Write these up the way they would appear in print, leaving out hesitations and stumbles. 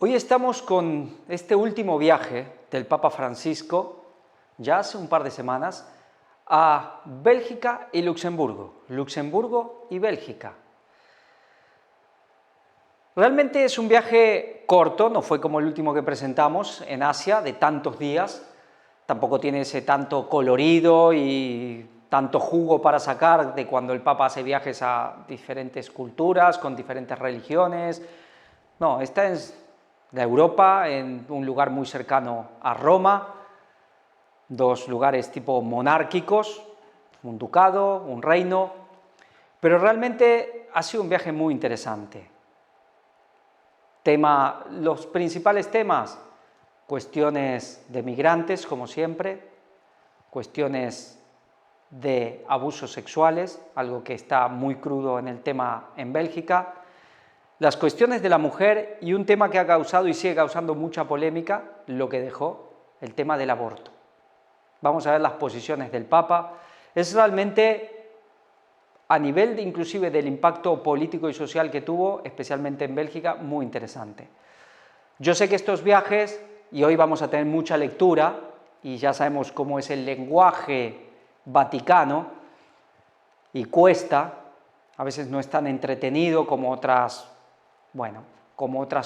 Hoy estamos con este último viaje del Papa Francisco, ya hace un par de semanas, a Bélgica y Luxemburgo. Luxemburgo y Bélgica. Realmente es un viaje corto, no fue como el último que presentamos en Asia, de tantos días. Tampoco tiene ese tanto colorido y tanto jugo para sacar de cuando el Papa hace viajes a diferentes culturas, con diferentes religiones. No, esta es de Europa, en un lugar muy cercano a Roma, dos lugares tipo monárquicos, un ducado, un reino, pero realmente ha sido un viaje muy interesante. Los principales temas, cuestiones de migrantes, como siempre, cuestiones de abusos sexuales, algo que está muy crudo en el tema en Bélgica, las cuestiones de la mujer y un tema que ha causado y sigue causando mucha polémica, lo que dejó, el tema del aborto. Vamos a ver las posiciones del Papa. Es realmente, a nivel inclusive del impacto político y social que tuvo, especialmente en Bélgica, muy interesante. Yo sé que estos viajes, y hoy vamos a tener mucha lectura, y ya sabemos cómo es el lenguaje vaticano, y cuesta, a veces no es tan entretenido como otras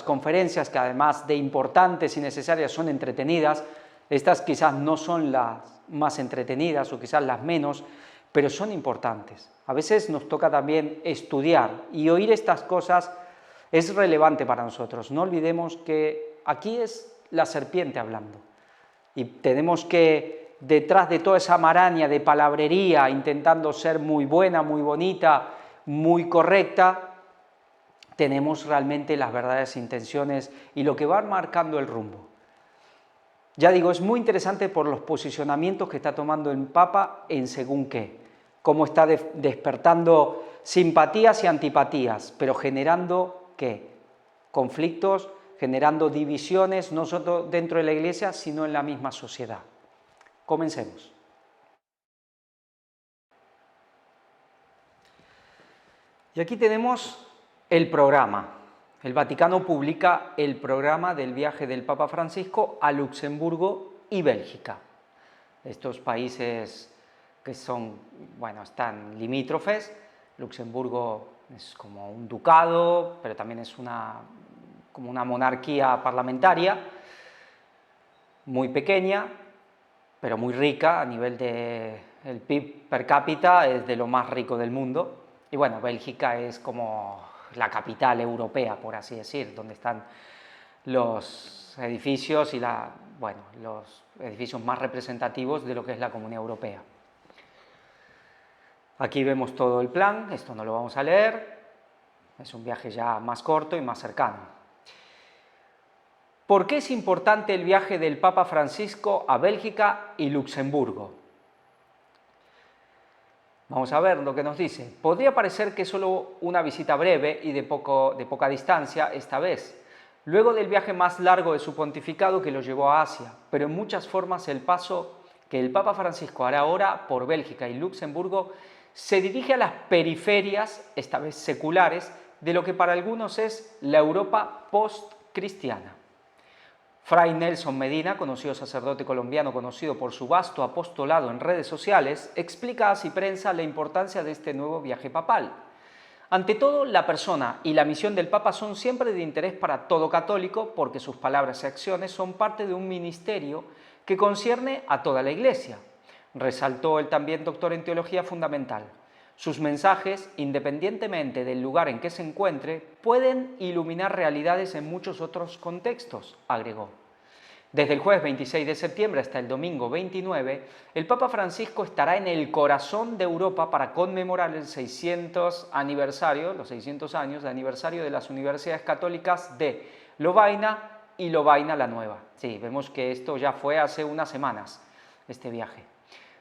conferencias que además de importantes y necesarias son entretenidas. Estas quizás no son las más entretenidas o quizás las menos, pero son importantes. A veces nos toca también estudiar y oír estas cosas es relevante para nosotros. No olvidemos que aquí es la serpiente hablando y tenemos que, detrás de toda esa maraña de palabrería, intentando ser muy buena, muy bonita, muy correcta, tenemos realmente las verdaderas intenciones y lo que va marcando el rumbo. Ya digo, es muy interesante por los posicionamientos que está tomando el Papa en según qué, cómo está despertando simpatías y antipatías, pero generando ¿qué? Conflictos, generando divisiones, no solo dentro de la Iglesia, sino en la misma sociedad. Comencemos. Y aquí tenemos el programa. El Vaticano publica el programa del viaje del Papa Francisco a Luxemburgo y Bélgica. Estos países que están limítrofes. Luxemburgo es como un ducado, pero también es como una monarquía parlamentaria, muy pequeña, pero muy rica a nivel del PIB per cápita, es de lo más rico del mundo. Y bueno, Bélgica es como la capital europea, por así decir, donde están los edificios y los edificios más representativos de lo que es la Comunidad Europea. Aquí vemos todo el plan, esto no lo vamos a leer, es un viaje ya más corto y más cercano. ¿Por qué es importante el viaje del Papa Francisco a Bélgica y Luxemburgo? Vamos a ver lo que nos dice. Podría parecer que es solo una visita breve y de poca distancia esta vez, luego del viaje más largo de su pontificado que lo llevó a Asia, pero en muchas formas el paso que el Papa Francisco hará ahora por Bélgica y Luxemburgo se dirige a las periferias, esta vez seculares, de lo que para algunos es la Europa post-cristiana. Fray Nelson Medina, conocido sacerdote colombiano conocido por su vasto apostolado en redes sociales, explica a Ciprensa la importancia de este nuevo viaje papal. Ante todo, la persona y la misión del Papa son siempre de interés para todo católico porque sus palabras y acciones son parte de un ministerio que concierne a toda la Iglesia, resaltó el también doctor en teología fundamental. Sus mensajes, independientemente del lugar en que se encuentre, pueden iluminar realidades en muchos otros contextos, agregó. Desde el jueves 26 de septiembre hasta el domingo 29, el Papa Francisco estará en el corazón de Europa para conmemorar el 600 aniversario, los 600 años de aniversario de las universidades católicas de Lovaina y Lovaina la Nueva. Sí, vemos que esto ya fue hace unas semanas, este viaje.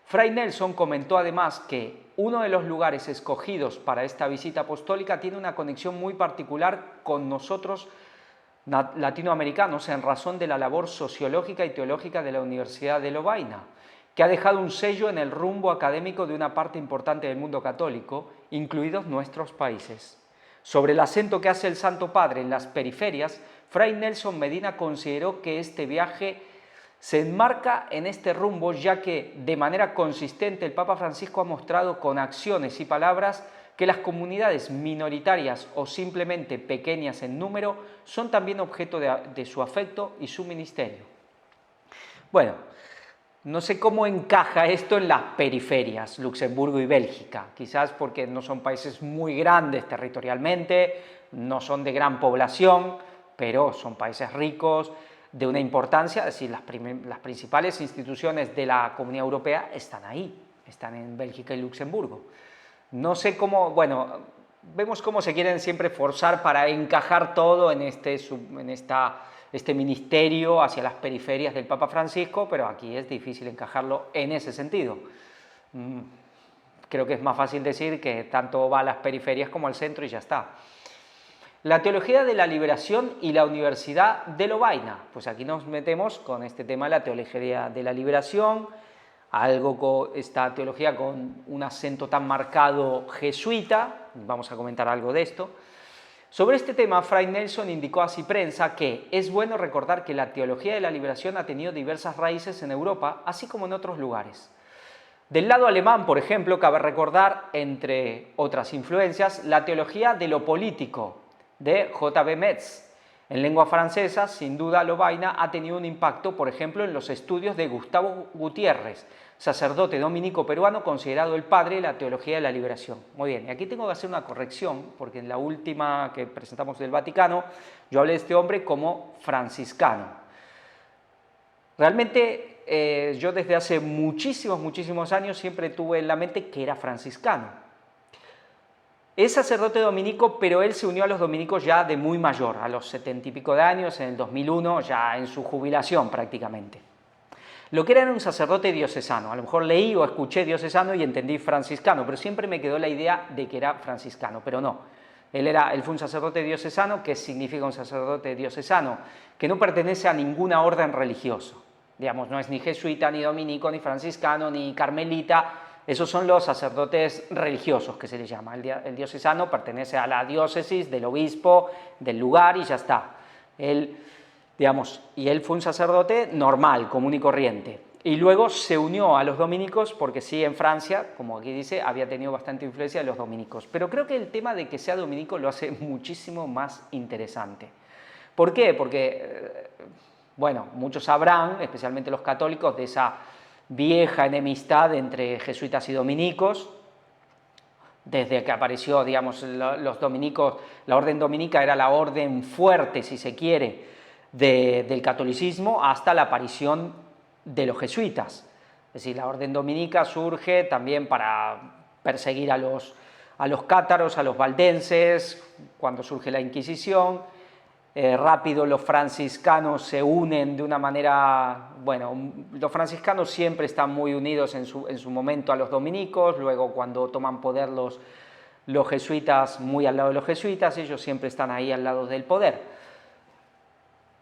Fray Nelson comentó además que uno de los lugares escogidos para esta visita apostólica tiene una conexión muy particular con nosotros latinoamericanos en razón de la labor sociológica y teológica de la Universidad de Lovaina, que ha dejado un sello en el rumbo académico de una parte importante del mundo católico, incluidos nuestros países. Sobre el acento que hace el Santo Padre en las periferias, Fray Nelson Medina consideró que este viaje se enmarca en este rumbo, ya que de manera consistente el Papa Francisco ha mostrado con acciones y palabras que las comunidades minoritarias o simplemente pequeñas en número son también objeto de su afecto y su ministerio. Bueno, no sé cómo encaja esto en las periferias, Luxemburgo y Bélgica, quizás porque no son países muy grandes territorialmente, no son de gran población, pero son países ricos, de una importancia, es decir, las principales instituciones de la Comunidad Europea están ahí, están en Bélgica y Luxemburgo. No sé cómo, bueno, vemos cómo se quieren siempre forzar para encajar todo en este ministerio hacia las periferias del Papa Francisco, pero aquí es difícil encajarlo en ese sentido. Creo que es más fácil decir que tanto va a las periferias como al centro y ya está. La teología de la liberación y la Universidad de Lovaina. Pues aquí nos metemos con este tema de la teología de la liberación, esta teología con un acento tan marcado jesuita, vamos a comentar algo de esto. Sobre este tema, Fray Nelson indicó a Ciprensa que es bueno recordar que la teología de la liberación ha tenido diversas raíces en Europa, así como en otros lugares. Del lado alemán, por ejemplo, cabe recordar, entre otras influencias, la teología de lo político, de J.B. Metz. En lengua francesa, sin duda, Lovaina ha tenido un impacto, por ejemplo, en los estudios de Gustavo Gutiérrez, sacerdote dominico peruano considerado el padre de la teología de la liberación. Muy bien, y aquí tengo que hacer una corrección, porque en la última que presentamos del Vaticano, yo hablé de este hombre como franciscano. Realmente, yo desde hace muchísimos años siempre tuve en la mente que era franciscano. Es sacerdote dominico, pero él se unió a los dominicos ya de muy mayor, a los 70 y pico de años, en el 2001, ya en su jubilación prácticamente. Lo que era un sacerdote diocesano, a lo mejor leí o escuché diocesano y entendí franciscano, pero siempre me quedó la idea de que era franciscano, pero no. Él fue un sacerdote diocesano. ¿Qué significa un sacerdote diocesano? Que no pertenece a ninguna orden religiosa. Digamos, no es ni jesuita, ni dominico, ni franciscano, ni carmelita. Esos son los sacerdotes religiosos, que se les llama. El diocesano pertenece a la diócesis del obispo, del lugar, y ya está. Él fue un sacerdote normal, común y corriente. Y luego se unió a los dominicos, porque sí, en Francia, como aquí dice, había tenido bastante influencia de los dominicos. Pero creo que el tema de que sea dominico lo hace muchísimo más interesante. ¿Por qué? Porque, bueno, muchos sabrán, especialmente los católicos, de esa vieja enemistad entre jesuitas y dominicos. Desde que apareció, digamos, los dominicos, la orden dominica era la orden fuerte, si se quiere, del catolicismo, hasta la aparición de los jesuitas. Es decir, la orden dominica surge también para perseguir a los cátaros, a los valdenses, cuando surge la Inquisición. Rápido los franciscanos se unen de una manera, bueno, los franciscanos siempre están muy unidos en su momento a los dominicos, luego cuando toman poder los jesuitas, muy al lado de los jesuitas, ellos siempre están ahí al lado del poder.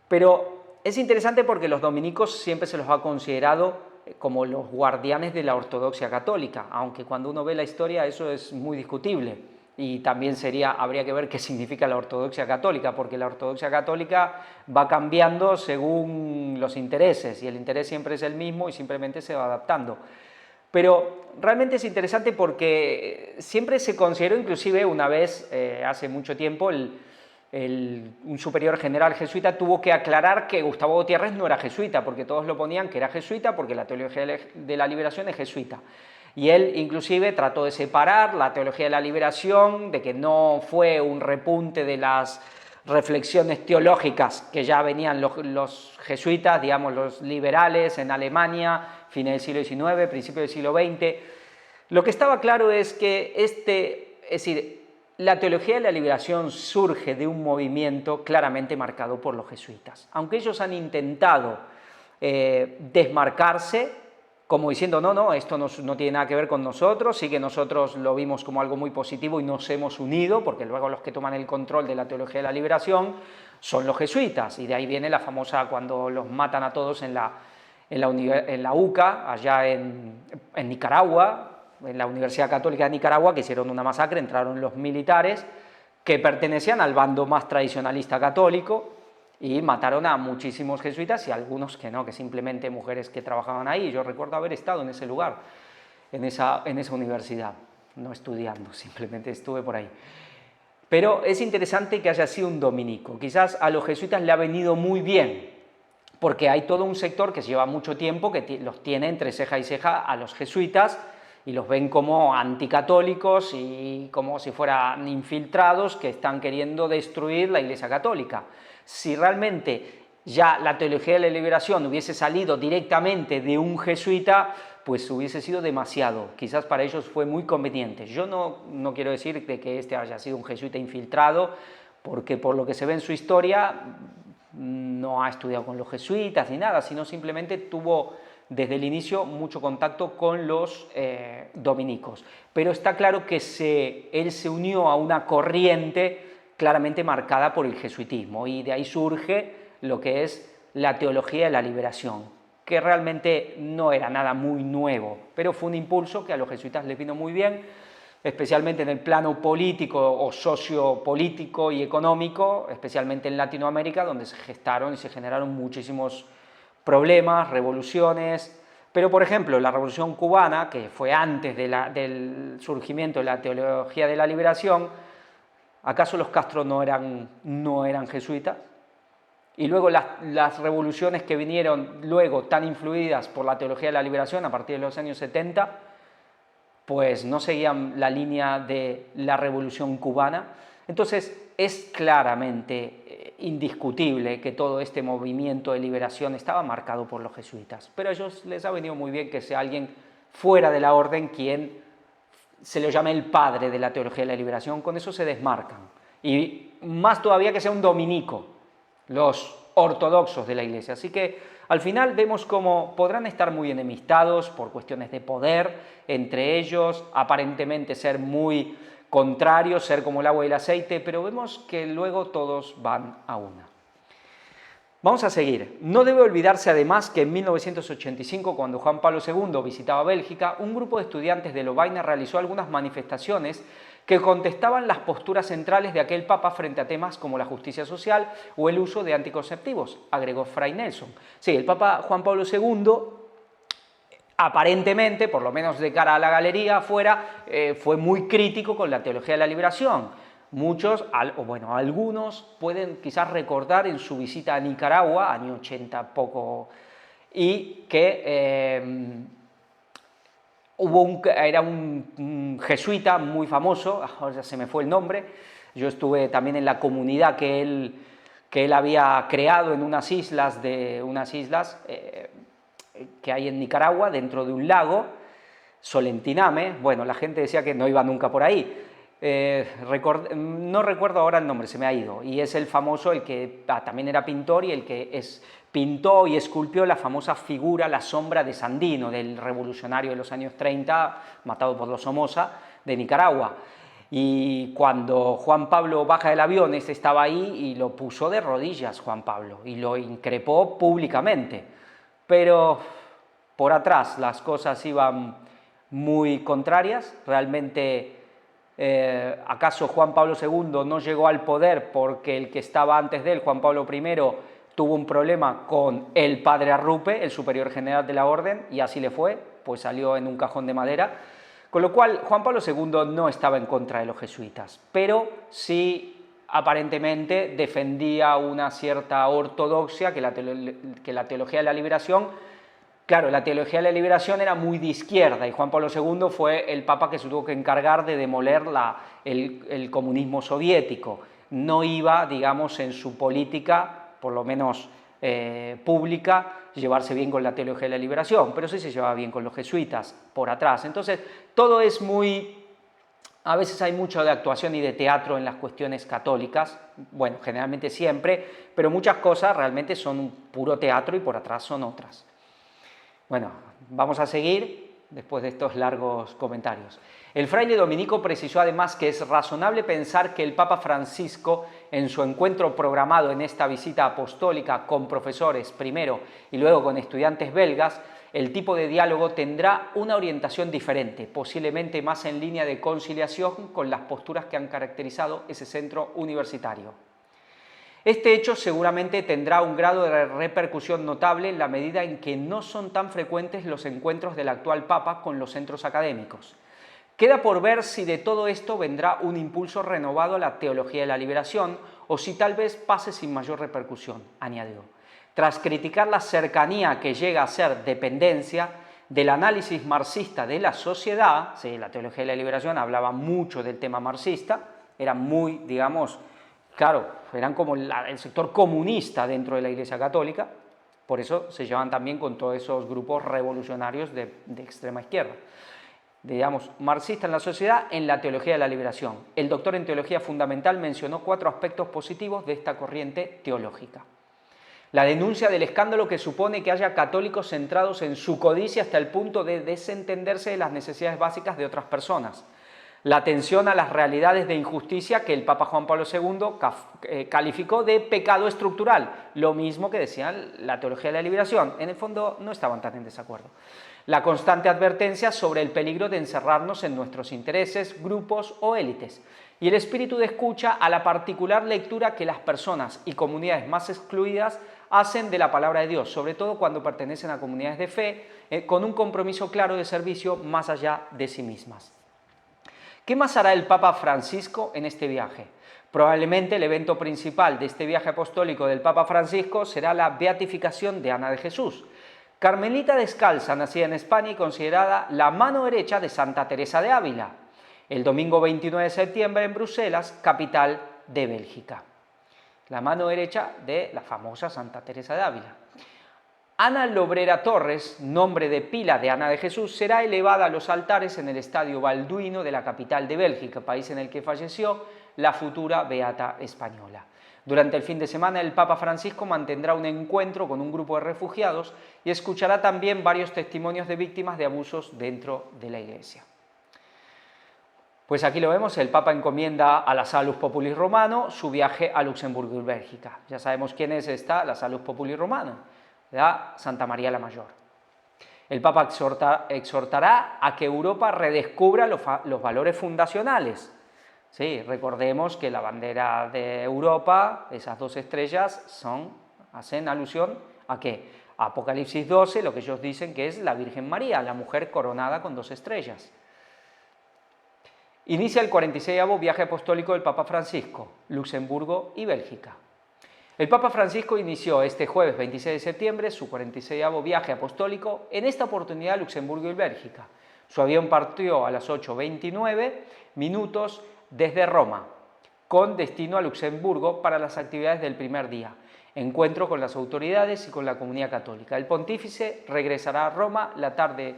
Pero es interesante porque los dominicos siempre se los ha considerado como los guardianes de la ortodoxia católica, aunque cuando uno ve la historia eso es muy discutible. Y también habría que ver qué significa la ortodoxia católica, porque la ortodoxia católica va cambiando según los intereses, y el interés siempre es el mismo y simplemente se va adaptando. Pero realmente es interesante porque siempre se consideró, inclusive una vez, hace mucho tiempo, un superior general jesuita tuvo que aclarar que Gustavo Gutiérrez no era jesuita, porque todos lo ponían que era jesuita, porque la teología de la liberación es jesuita. Y él inclusive trató de separar la teología de la liberación, de que no fue un repunte de las reflexiones teológicas que ya venían los jesuitas, digamos los liberales en Alemania, fines del siglo XIX, principios del siglo XX. Lo que estaba claro es que es decir, la teología de la liberación surge de un movimiento claramente marcado por los jesuitas. Aunque ellos han intentado desmarcarse, como diciendo, no, esto no tiene nada que ver con nosotros, sí que nosotros lo vimos como algo muy positivo y nos hemos unido, porque luego los que toman el control de la teología de la liberación son los jesuitas, y de ahí viene la famosa, cuando los matan a todos en la UCA, allá en Nicaragua, en la Universidad Católica de Nicaragua, que hicieron una masacre, entraron los militares que pertenecían al bando más tradicionalista católico, y mataron a muchísimos jesuitas y algunos que no, que simplemente mujeres que trabajaban ahí. Yo recuerdo haber estado en ese lugar, en esa universidad, no estudiando, simplemente estuve por ahí. Pero es interesante que haya sido un dominico. Quizás a los jesuitas le ha venido muy bien, porque hay todo un sector que lleva mucho tiempo que los tiene entre ceja y ceja a los jesuitas y los ven como anticatólicos y como si fueran infiltrados que están queriendo destruir la Iglesia Católica. Si realmente ya la teología de la liberación hubiese salido directamente de un jesuita, pues hubiese sido demasiado. Quizás para ellos fue muy conveniente. Yo no quiero decir de que este haya sido un jesuita infiltrado, porque por lo que se ve en su historia no ha estudiado con los jesuitas ni nada, sino simplemente tuvo desde el inicio mucho contacto con los dominicos. Pero está claro que él se unió a una corriente claramente marcada por el jesuitismo y de ahí surge lo que es la teología de la liberación, que realmente no era nada muy nuevo, pero fue un impulso que a los jesuitas les vino muy bien, especialmente en el plano político o sociopolítico y económico, especialmente en Latinoamérica, donde se gestaron y se generaron muchísimos problemas, revoluciones. Pero, por ejemplo, la Revolución Cubana, que fue antes del surgimiento de la teología de la liberación, ¿acaso los Castro no eran jesuitas? Y luego las revoluciones que vinieron luego, tan influidas por la teología de la liberación a partir de los años 70, pues no seguían la línea de la Revolución Cubana. Entonces es claramente indiscutible que todo este movimiento de liberación estaba marcado por los jesuitas, pero a ellos les ha venido muy bien que sea alguien fuera de la orden quien se lo llame el padre de la teología de la liberación. Con eso se desmarcan, y más todavía que sea un dominico, los ortodoxos de la Iglesia. Así que al final vemos cómo podrán estar muy enemistados por cuestiones de poder entre ellos, aparentemente ser muy contrarios, ser como el agua y el aceite, pero vemos que luego todos van a una. Vamos a seguir. No debe olvidarse además que en 1985, cuando Juan Pablo II visitaba Bélgica, un grupo de estudiantes de Lovaina realizó algunas manifestaciones que contestaban las posturas centrales de aquel papa frente a temas como la justicia social o el uso de anticonceptivos, agregó Fray Nelson. Sí, el papa Juan Pablo II, aparentemente, por lo menos de cara a la galería afuera, fue muy crítico con la teología de la liberación. Muchos, o bueno, algunos pueden quizás recordar en su visita a Nicaragua, año 80 poco, y que era un jesuita muy famoso, ahora se me fue el nombre. Yo estuve también en la comunidad que él había creado en unas islas que hay en Nicaragua, dentro de un lago, Solentiname. Bueno, la gente decía que no iba nunca por ahí. No recuerdo ahora el nombre, se me ha ido, y es el famoso, el que también era pintor y el que pintó y esculpió la famosa figura, la sombra de Sandino, del revolucionario de los años 30, matado por los Somoza, de Nicaragua. Y cuando Juan Pablo baja del avión, estaba ahí y lo puso de rodillas Juan Pablo y lo increpó públicamente. Pero por atrás las cosas iban muy contrarias. Realmente, ¿acaso Juan Pablo II no llegó al poder porque el que estaba antes de él, Juan Pablo I, tuvo un problema con el padre Arrupe, el superior general de la orden, y así le fue, pues salió en un cajón de madera? Con lo cual, Juan Pablo II no estaba en contra de los jesuitas, pero sí aparentemente defendía una cierta ortodoxia, que la teología de la liberación. Claro, la teología de la liberación era muy de izquierda y Juan Pablo II fue el papa que se tuvo que encargar de demoler el comunismo soviético. No iba, digamos, en su política, por lo menos pública, llevarse bien con la teología de la liberación, pero sí se llevaba bien con los jesuitas por atrás. Entonces, todo es muy... A veces hay mucho de actuación y de teatro en las cuestiones católicas, bueno, generalmente siempre, pero muchas cosas realmente son puro teatro y por atrás son otras. Bueno, vamos a seguir después de estos largos comentarios. El fraile dominico precisó además que es razonable pensar que el Papa Francisco, en su encuentro programado en esta visita apostólica con profesores primero y luego con estudiantes belgas, el tipo de diálogo tendrá una orientación diferente, posiblemente más en línea de conciliación con las posturas que han caracterizado ese centro universitario. Este hecho seguramente tendrá un grado de repercusión notable en la medida en que no son tan frecuentes los encuentros del actual Papa con los centros académicos. Queda por ver si de todo esto vendrá un impulso renovado a la teología de la liberación o si tal vez pase sin mayor repercusión, añadió. Tras criticar la cercanía que llega a ser dependencia del análisis marxista de la sociedad, sí, la teología de la liberación hablaba mucho del tema marxista, era muy, digamos, claro, eran como el sector comunista dentro de la Iglesia Católica, por eso se llevan también con todos esos grupos revolucionarios de extrema izquierda. Digamos, marxista en la sociedad, en la teología de la liberación. El doctor en teología fundamental mencionó 4 aspectos positivos de esta corriente teológica. La denuncia del escándalo que supone que haya católicos centrados en su codicia hasta el punto de desentenderse de las necesidades básicas de otras personas. La atención a las realidades de injusticia que el Papa Juan Pablo II calificó de pecado estructural, lo mismo que decía la teología de la liberación. En el fondo no estaban tan en desacuerdo. La constante advertencia sobre el peligro de encerrarnos en nuestros intereses, grupos o élites, y el espíritu de escucha a la particular lectura que las personas y comunidades más excluidas hacen de la palabra de Dios, sobre todo cuando pertenecen a comunidades de fe, con un compromiso claro de servicio más allá de sí mismas. ¿Qué más hará el Papa Francisco en este viaje? Probablemente el evento principal de este viaje apostólico del Papa Francisco será la beatificación de Ana de Jesús, carmelita descalza, nacida en España y considerada la mano derecha de Santa Teresa de Ávila, el domingo 29 de septiembre en Bruselas, capital de Bélgica. La mano derecha de la famosa Santa Teresa de Ávila. Ana Lobrera Torres, nombre de pila de Ana de Jesús, será elevada a los altares en el Estadio Balduino de la capital de Bélgica, país en el que falleció la futura beata española. Durante el fin de semana, el Papa Francisco mantendrá un encuentro con un grupo de refugiados y escuchará también varios testimonios de víctimas de abusos dentro de la Iglesia. Pues aquí lo vemos, el Papa encomienda a la Salus Populi Romano su viaje a Luxemburgo y Bélgica. Ya sabemos quién es esta, la Salus Populi Romano, la Santa María la Mayor. El Papa exhortará a que Europa redescubra los valores fundacionales. Sí, recordemos que la bandera de Europa, esas 2 estrellas, hacen alusión ¿a qué? A Apocalipsis 12, lo que ellos dicen que es la Virgen María, la mujer coronada con 2 estrellas. Inicia el 46º viaje apostólico del Papa Francisco, Luxemburgo y Bélgica. El Papa Francisco inició este jueves 26 de septiembre su 46º viaje apostólico, en esta oportunidad Luxemburgo y Bélgica. Su avión partió a las 8:29 minutos desde Roma, con destino a Luxemburgo para las actividades del primer día, encuentro con las autoridades y con la comunidad católica. El pontífice regresará a Roma la tarde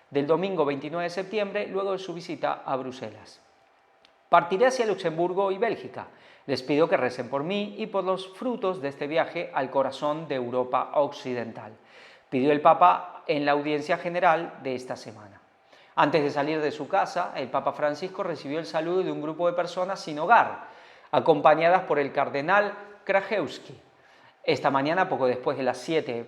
del domingo 29 de septiembre, luego de su visita a Bruselas. Partiré hacia Luxemburgo y Bélgica. Les pido que recen por mí y por los frutos de este viaje al corazón de Europa Occidental, pidió el Papa en la audiencia general de esta semana. Antes de salir de su casa, el Papa Francisco recibió el saludo de un grupo de personas sin hogar, acompañadas por el cardenal Krajewski. Esta mañana, poco después de las 7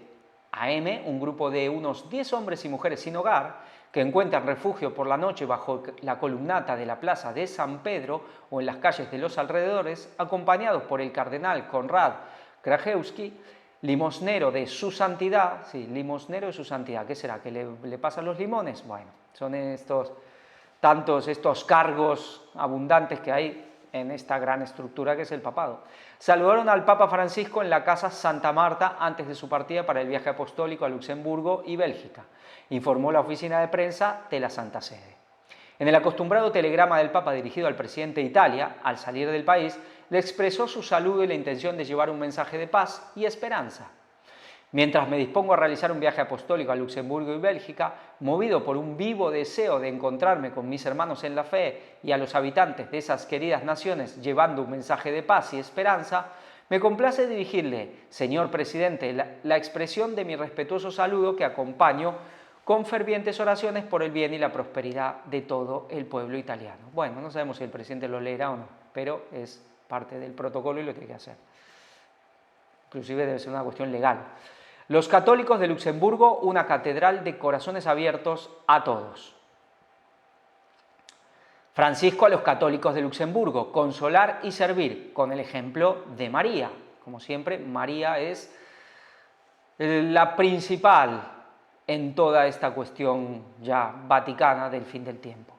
a.m., un grupo de unos 10 hombres y mujeres sin hogar, que encuentran refugio por la noche bajo la columnata de la plaza de San Pedro o en las calles de los alrededores, acompañados por el cardenal Konrad Krajewski, limosnero de su santidad. Sí, limosnero de su santidad. ¿Qué será? ¿Que le pasan los limones? Bueno, son estos cargos abundantes que hay en esta gran estructura que es el papado. Saludaron al Papa Francisco en la Casa Santa Marta antes de su partida para el viaje apostólico a Luxemburgo y Bélgica, informó la oficina de prensa de la Santa Sede. En el acostumbrado telegrama del Papa dirigido al presidente de Italia, al salir del país, le expresó su saludo y la intención de llevar un mensaje de paz y esperanza. Mientras me dispongo a realizar un viaje apostólico a Luxemburgo y Bélgica, movido por un vivo deseo de encontrarme con mis hermanos en la fe y a los habitantes de esas queridas naciones llevando un mensaje de paz y esperanza, me complace dirigirle, señor presidente, la expresión de mi respetuoso saludo que acompaño con fervientes oraciones por el bien y la prosperidad de todo el pueblo italiano. Bueno, no sabemos si el presidente lo leerá o no, pero es parte del protocolo y lo tiene que hacer. Inclusive debe ser una cuestión legal. Los católicos de Luxemburgo, una catedral de corazones abiertos a todos. Francisco a los católicos de Luxemburgo, consolar y servir con el ejemplo de María, Como siempre, María es la principal en toda esta cuestión ya vaticana del fin del tiempo.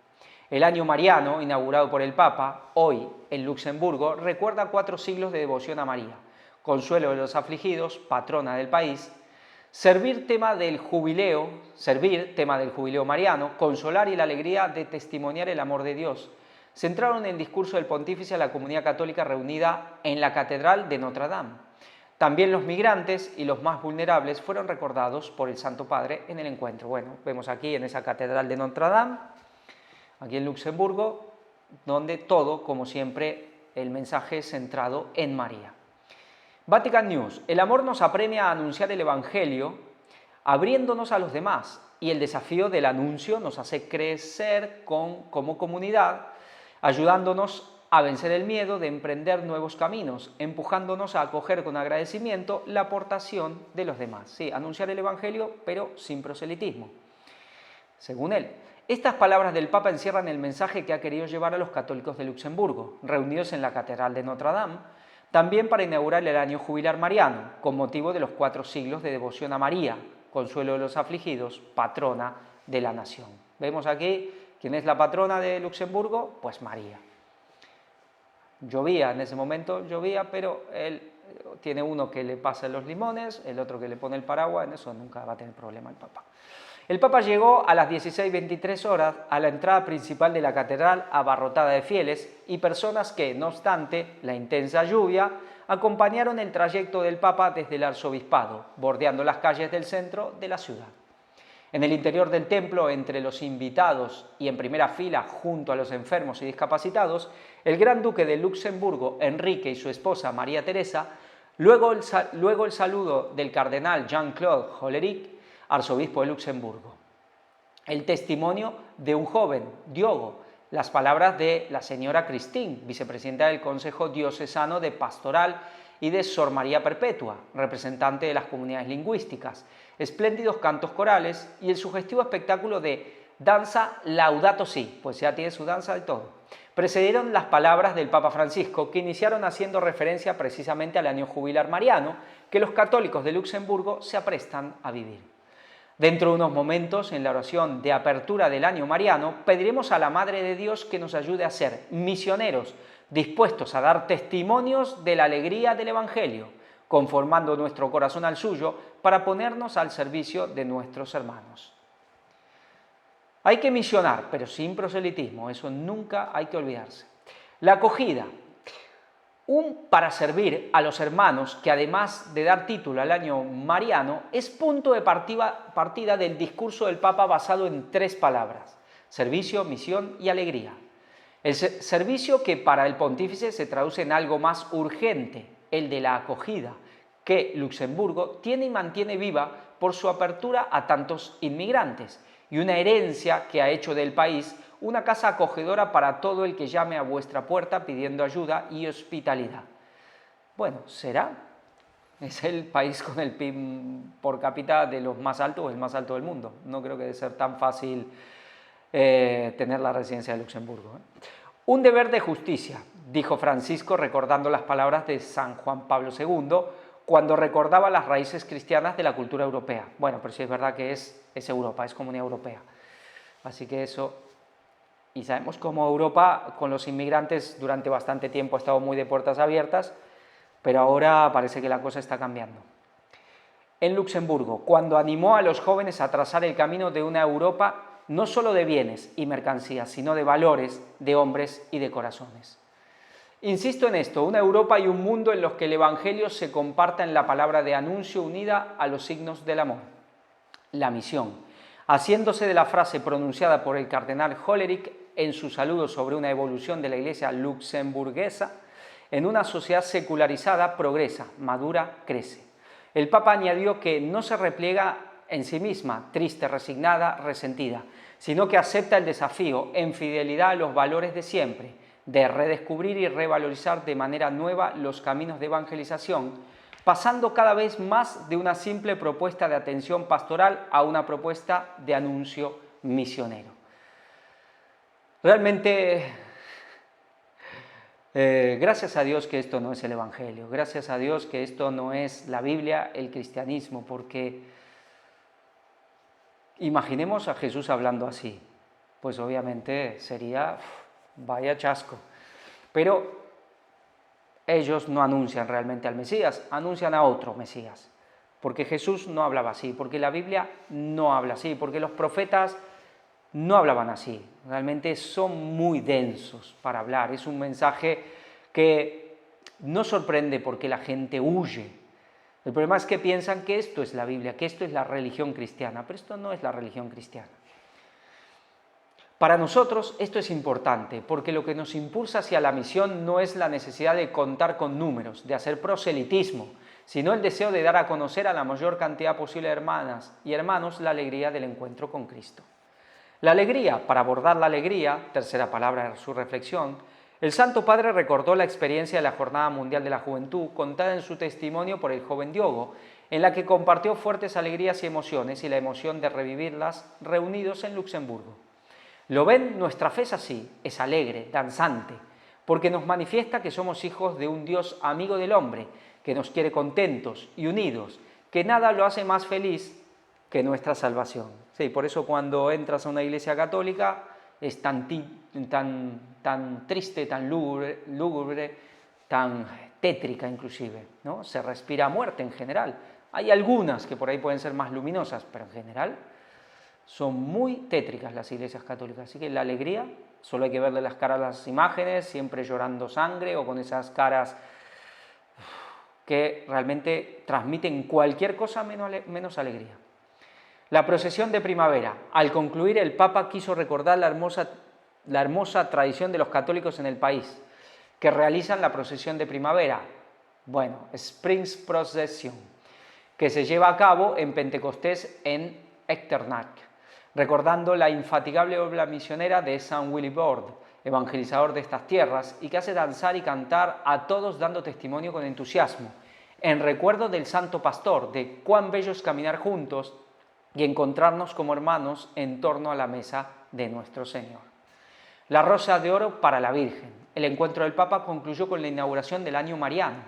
El año mariano, inaugurado por el Papa, hoy en Luxemburgo, recuerda 4 siglos de devoción a María, consuelo de los afligidos, patrona del país, servir tema del jubileo mariano, consolar y la alegría de testimoniar el amor de Dios. Centraron en el discurso del pontífice a la comunidad católica reunida en la Catedral de Notre Dame. También los migrantes y los más vulnerables fueron recordados por el Santo Padre en el encuentro. Bueno, vemos aquí en esa Catedral de Notre Dame, aquí en Luxemburgo, donde todo, como siempre, el mensaje es centrado en María. Vatican News. El amor nos apremia a anunciar el Evangelio, abriéndonos a los demás, y el desafío del anuncio nos hace crecer como comunidad, ayudándonos a vencer el miedo de emprender nuevos caminos, empujándonos a acoger con agradecimiento la aportación de los demás. Sí, anunciar el Evangelio, pero sin proselitismo. Según él, estas palabras del Papa encierran el mensaje que ha querido llevar a los católicos de Luxemburgo, reunidos en la Catedral de Notre Dame, también para inaugurar el año jubilar mariano, con motivo de los 4 siglos de devoción a María, consuelo de los afligidos, patrona de la nación. Vemos aquí, ¿quién es la patrona de Luxemburgo? Pues María. Llovía, en ese momento llovía, pero él tiene uno que le pasa los limones, el otro que le pone el paraguas, en eso nunca va a tener problema el Papa. El Papa llegó a las 16:23 horas a la entrada principal de la catedral abarrotada de fieles y personas que, no obstante la intensa lluvia, acompañaron el trayecto del Papa desde el arzobispado, bordeando las calles del centro de la ciudad. En el interior del templo, entre los invitados y en primera fila junto a los enfermos y discapacitados, el gran duque de Luxemburgo, Enrique, y su esposa María Teresa, luego el saludo del cardenal Jean-Claude Hollerich, arzobispo de Luxemburgo. El testimonio de un joven, Diogo, las palabras de la señora Christine, vicepresidenta del Consejo Diocesano de Pastoral, y de Sor María Perpetua, representante de las comunidades lingüísticas, espléndidos cantos corales y el sugestivo espectáculo de danza Laudato Si, pues ya tiene su danza de todo. Precedieron las palabras del Papa Francisco, que iniciaron haciendo referencia precisamente al año jubilar mariano que los católicos de Luxemburgo se aprestan a vivir. Dentro de unos momentos, en la oración de apertura del año mariano, pediremos a la Madre de Dios que nos ayude a ser misioneros, dispuestos a dar testimonios de la alegría del Evangelio, conformando nuestro corazón al suyo para ponernos al servicio de nuestros hermanos. Hay que misionar, pero sin proselitismo, eso nunca hay que olvidarse. La acogida, para servir a los hermanos, que además de dar título al año mariano, es punto de partida del discurso del Papa basado en 3 palabras: servicio, misión y alegría. El servicio que para el pontífice se traduce en algo más urgente, el de la acogida, que Luxemburgo tiene y mantiene viva por su apertura a tantos inmigrantes, y una herencia que ha hecho del país una casa acogedora para todo el que llame a vuestra puerta pidiendo ayuda y hospitalidad. Bueno, ¿será? Es el país con el PIB por cápita de los más altos o el más alto del mundo. No creo que debe ser tan fácil tener la residencia de Luxemburgo. Un deber de justicia, dijo Francisco recordando las palabras de San Juan Pablo II cuando recordaba las raíces cristianas de la cultura europea. Bueno, pero sí es verdad que es Europa, es Comunidad Europea. Así que eso... Y sabemos cómo Europa con los inmigrantes durante bastante tiempo ha estado muy de puertas abiertas, pero ahora parece que la cosa está cambiando. En Luxemburgo, cuando animó a los jóvenes a trazar el camino de una Europa no solo de bienes y mercancías, sino de valores, de hombres y de corazones. Insisto en esto, una Europa y un mundo en los que el Evangelio se comparta en la palabra de anuncio unida a los signos del amor. La misión, haciéndose de la frase pronunciada por el cardenal Hollerich en su saludo sobre una evolución de la Iglesia luxemburguesa, en una sociedad secularizada progresa, madura, crece. El Papa añadió que no se repliega en sí misma, triste, resignada, resentida, sino que acepta el desafío en fidelidad a los valores de siempre, de redescubrir y revalorizar de manera nueva los caminos de evangelización, pasando cada vez más de una simple propuesta de atención pastoral a una propuesta de anuncio misionero. Realmente Gracias a Dios que esto no es el Evangelio, gracias a Dios que esto no es la Biblia, el cristianismo, porque imaginemos a Jesús hablando así, pues obviamente sería, vaya chasco. Pero ellos no anuncian realmente al Mesías, anuncian a otro Mesías, porque Jesús no hablaba así, porque la Biblia no habla así, porque los profetas no hablaban así, realmente son muy densos para hablar, es un mensaje que no sorprende porque la gente huye. El problema es que piensan que esto es la Biblia, que esto es la religión cristiana, pero esto no es la religión cristiana. Para nosotros esto es importante, porque lo que nos impulsa hacia la misión no es la necesidad de contar con números, de hacer proselitismo, sino el deseo de dar a conocer a la mayor cantidad posible de hermanas y hermanos la alegría del encuentro con Cristo. La alegría, para abordar la alegría, tercera palabra de su reflexión, el Santo Padre recordó la experiencia de la Jornada Mundial de la Juventud contada en su testimonio por el joven Diogo, en la que compartió fuertes alegrías y emociones y la emoción de revivirlas reunidos en Luxemburgo. ¿Lo ven? Nuestra fe es así, es alegre, danzante, porque nos manifiesta que somos hijos de un Dios amigo del hombre, que nos quiere contentos y unidos, que nada lo hace más feliz que nuestra salvación. Sí, por eso cuando entras a una iglesia católica es tan triste, tan lúgubre, tan tétrica inclusive, ¿no? Se respira muerte en general. Hay algunas que por ahí pueden ser más luminosas, pero en general son muy tétricas las iglesias católicas, así que la alegría, solo hay que verle las caras a las imágenes, siempre llorando sangre o con esas caras que realmente transmiten cualquier cosa menos alegría. La procesión de primavera. Al concluir, el Papa quiso recordar la hermosa tradición de los católicos en el país, que realizan la procesión de primavera, bueno, Springs Procession, que se lleva a cabo en Pentecostés en Echternach, recordando la infatigable obra misionera de San Willibrord, evangelizador de estas tierras, y que hace danzar y cantar a todos dando testimonio con entusiasmo, en recuerdo del Santo Pastor, de cuán bello es caminar juntos y encontrarnos como hermanos en torno a la mesa de nuestro Señor. La rosa de oro para la Virgen. El encuentro del Papa concluyó con la inauguración del año mariano.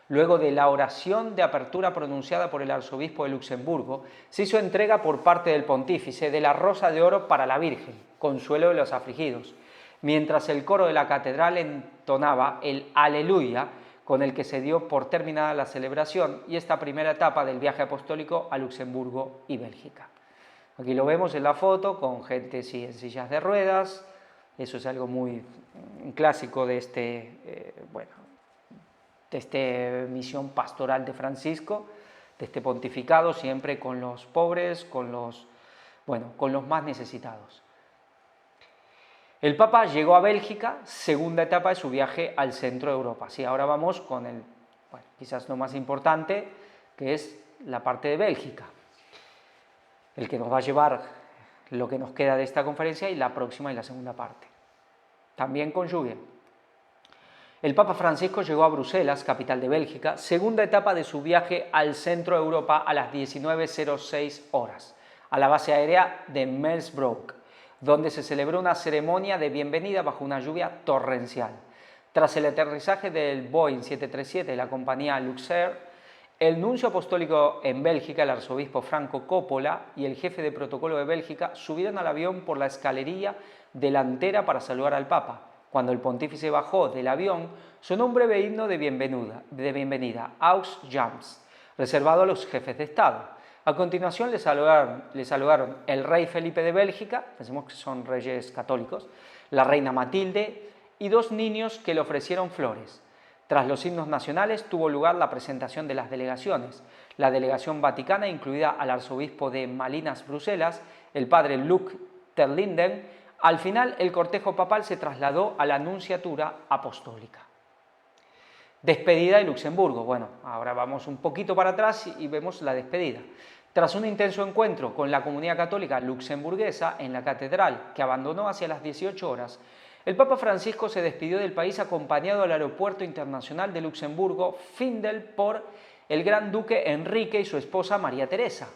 Luego de la oración de apertura pronunciada por el arzobispo de Luxemburgo, se hizo entrega por parte del pontífice de la rosa de oro para la Virgen, consuelo de los afligidos, mientras el coro de la catedral entonaba el Aleluya, con el que se dio por terminada la celebración y esta primera etapa del viaje apostólico a Luxemburgo y Bélgica. Aquí lo vemos en la foto con gente en sillas de ruedas. Eso es algo muy clásico de esta misión pastoral de Francisco, de este pontificado, siempre con los pobres, con los más necesitados. El Papa llegó a Bélgica, segunda etapa de su viaje al centro de Europa. Sí, ahora vamos con quizás lo más importante, que es la parte de Bélgica, el que nos va a llevar lo que nos queda de esta conferencia y la próxima y la segunda parte. También con lluvia. El Papa Francisco llegó a Bruselas, capital de Bélgica, segunda etapa de su viaje al centro de Europa a las 19:06 horas, a la base aérea de Mersbrook, donde se celebró una ceremonia de bienvenida bajo una lluvia torrencial. Tras el aterrizaje del Boeing 737 de la compañía Luxair, el nuncio apostólico en Bélgica, el arzobispo Franco Coppola, y el jefe de protocolo de Bélgica subieron al avión por la escalerilla delantera para saludar al Papa. Cuando el pontífice bajó del avión, sonó un breve himno de bienvenida, Aux Jams, reservado a los jefes de Estado. A continuación le saludaron el rey Felipe de Bélgica, pensemos que son reyes católicos, la reina Matilde y dos niños que le ofrecieron flores. Tras los himnos nacionales tuvo lugar la presentación de las delegaciones. La delegación vaticana, incluida al arzobispo de Malinas, Bruselas, el padre Luc Terlinden. Al final, el cortejo papal se trasladó a la Nunciatura Apostólica. Despedida de Luxemburgo. Bueno, ahora vamos un poquito para atrás y vemos la despedida. Tras un intenso encuentro con la comunidad católica luxemburguesa en la catedral, que abandonó hacia las 18 horas, el Papa Francisco se despidió del país acompañado al Aeropuerto Internacional de Luxemburgo, Findel, por el Gran Duque Enrique y su esposa María Teresa.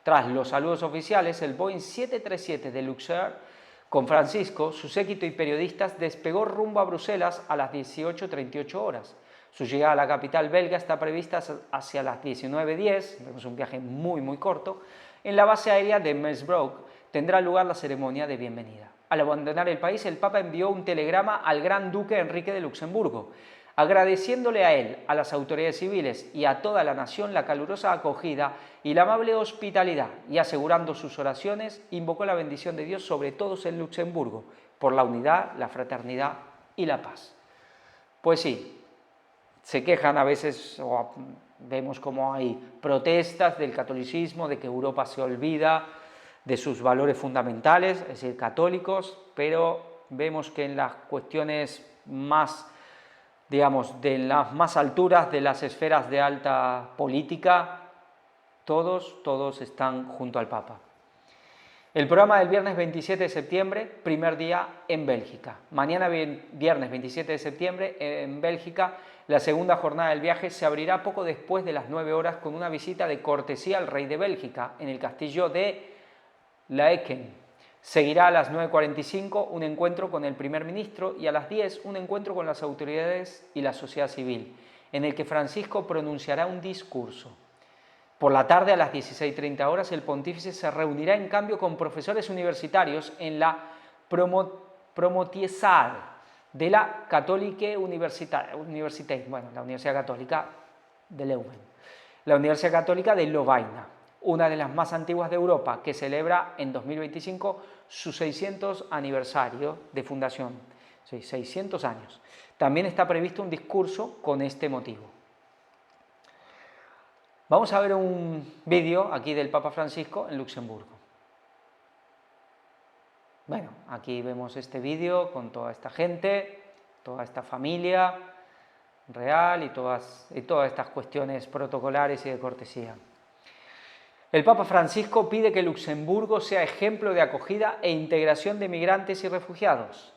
Tras los saludos oficiales, el Boeing 737 de Luxair Con Francisco, su séquito y periodistas despegó rumbo a Bruselas a las 18:38 horas. Su llegada a la capital belga está prevista hacia las 19:10, vemos un viaje muy corto. En la base aérea de Mersbrook tendrá lugar la ceremonia de bienvenida. Al abandonar el país, el Papa envió un telegrama al Gran Duque Enrique de Luxemburgo, agradeciéndole a él, a las autoridades civiles y a toda la nación la calurosa acogida y la amable hospitalidad, y asegurando sus oraciones, invocó la bendición de Dios sobre todos en Luxemburgo, por la unidad, la fraternidad y la paz. Pues sí, se quejan a veces, o vemos como hay protestas del catolicismo, de que Europa se olvida de sus valores fundamentales, es decir, católicos, pero vemos que en las cuestiones más, digamos, de las más alturas de las esferas de alta política, todos están junto al Papa. El programa del viernes 27 de septiembre, primer día en Bélgica. Mañana viernes 27 de septiembre en Bélgica, la segunda jornada del viaje se abrirá poco después de las 9 horas con una visita de cortesía al rey de Bélgica en el castillo de Laeken. Seguirá a las 9:45 un encuentro con el primer ministro y a las 10 un encuentro con las autoridades y la sociedad civil, en el que Francisco pronunciará un discurso. Por la tarde, a las 16:30 horas, el pontífice se reunirá en cambio con profesores universitarios en la Promotieszaal de la Katholieke Universiteit, bueno, la Universidad Católica de Leuven, la Universidad Católica de Lovaina, una de las más antiguas de Europa, que celebra en 2025 su 600 aniversario de fundación. Sí, 600 años. También está previsto un discurso con este motivo. Vamos a ver un vídeo aquí del Papa Francisco en Luxemburgo. Bueno, aquí vemos este vídeo con toda esta gente, toda esta familia real y todas estas cuestiones protocolares y de cortesía. El Papa Francisco pide que Luxemburgo sea ejemplo de acogida e integración de migrantes y refugiados.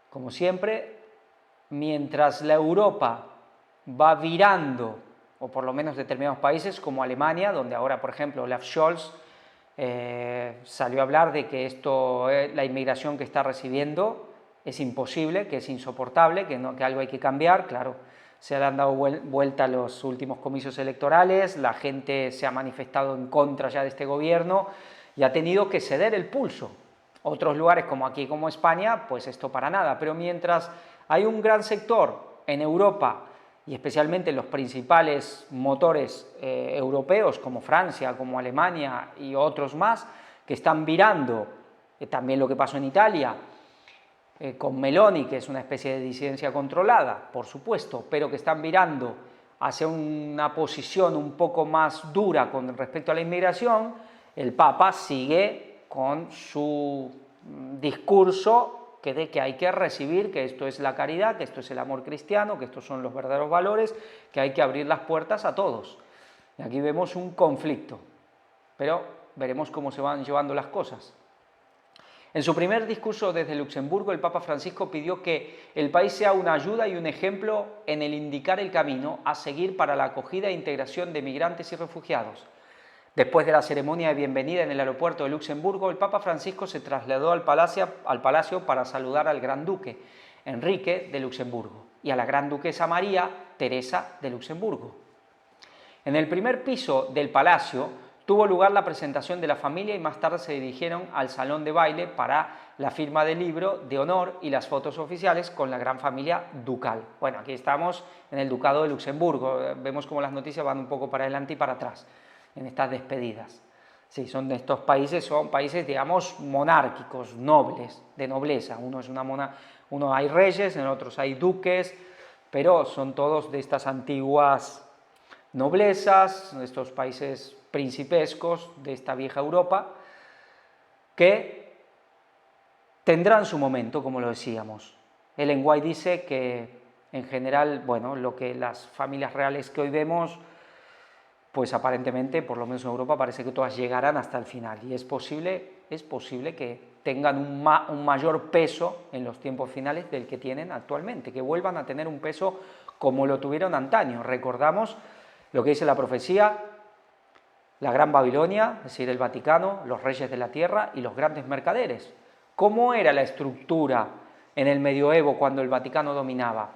Como siempre, mientras la Europa va virando, o por lo menos determinados países como Alemania, donde ahora, por ejemplo, Olaf Scholz salió a hablar de que la inmigración que está recibiendo es imposible, que es insoportable, que algo hay que cambiar. Claro, se han dado vuelta los últimos comicios electorales, la gente se ha manifestado en contra ya de este gobierno y ha tenido que ceder el pulso. Otros lugares como aquí, como España, pues esto para nada, pero mientras hay un gran sector en Europa y especialmente en los principales motores europeos como Francia, como Alemania y otros más, que están virando, también lo que pasó en Italia, con Meloni, que es una especie de disidencia controlada, por supuesto, pero que están virando hacia una posición un poco más dura con respecto a la inmigración, el Papa sigue con su discurso de que hay que recibir, que esto es la caridad, que esto es el amor cristiano, que estos son los verdaderos valores, que hay que abrir las puertas a todos. Y aquí vemos un conflicto, pero veremos cómo se van llevando las cosas. En su primer discurso desde Luxemburgo, el Papa Francisco pidió que el país sea una ayuda y un ejemplo en el indicar el camino a seguir para la acogida e integración de migrantes y refugiados. Después de la ceremonia de bienvenida en el aeropuerto de Luxemburgo, el Papa Francisco se trasladó al palacio para saludar al Gran Duque, Enrique de Luxemburgo, y a la Gran Duquesa María Teresa de Luxemburgo. En el primer piso del palacio tuvo lugar la presentación de la familia y más tarde se dirigieron al salón de baile para la firma del libro de honor y las fotos oficiales con la gran familia ducal. Bueno, aquí estamos en el Ducado de Luxemburgo, vemos cómo las noticias van un poco para adelante y para atrás en estas despedidas. Sí, son países, digamos, monárquicos, nobles, de nobleza. Uno hay reyes, en otros hay duques, pero son todos de estas antiguas noblezas, de estos países principescos de esta vieja Europa, que tendrán su momento, como lo decíamos. Ellen White dice que, en general, bueno, lo que las familias reales que hoy vemos, pues aparentemente, por lo menos en Europa, parece que todas llegarán hasta el final, y es posible que tengan un mayor peso en los tiempos finales del que tienen actualmente, que vuelvan a tener un peso como lo tuvieron antaño. Recordamos lo que dice la profecía, la Gran Babilonia, es decir, el Vaticano, los reyes de la tierra y los grandes mercaderes. ¿Cómo era la estructura en el medioevo cuando el Vaticano dominaba?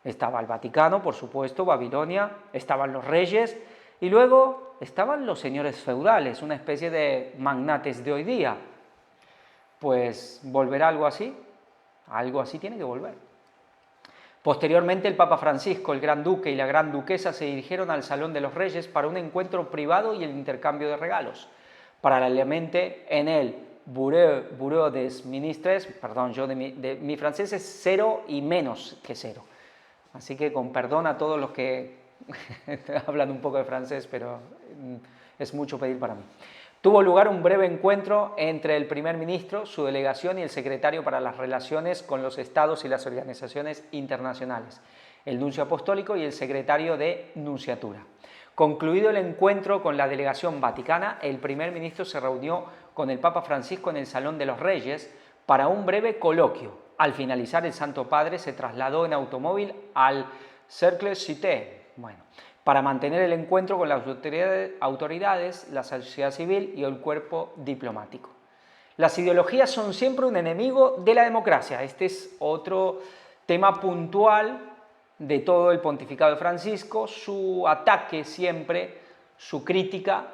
Estaba el Vaticano, por supuesto, Babilonia, estaban los reyes y luego estaban los señores feudales, una especie de magnates de hoy día. Pues volverá algo así tiene que volver. Posteriormente el Papa Francisco, el Gran Duque y la Gran Duquesa se dirigieron al Salón de los Reyes para un encuentro privado y el intercambio de regalos. Paralelamente, en el Bureau des Ministres, perdón, mi francés es 0 y menos que 0. Así que con perdón a todos los que hablan un poco de francés, pero es mucho pedir para mí. Tuvo lugar un breve encuentro entre el primer ministro, su delegación y el secretario para las relaciones con los estados y las organizaciones internacionales, el nuncio apostólico y el secretario de nunciatura. Concluido el encuentro con la delegación vaticana, el primer ministro se reunió con el Papa Francisco en el Salón de los Reyes para un breve coloquio. Al finalizar, el Santo Padre se trasladó en automóvil al Cercle Cité, para mantener el encuentro con las autoridades, la sociedad civil y el cuerpo diplomático. Las ideologías son siempre un enemigo de la democracia. Este es otro tema puntual de todo el pontificado de Francisco, su ataque siempre, su crítica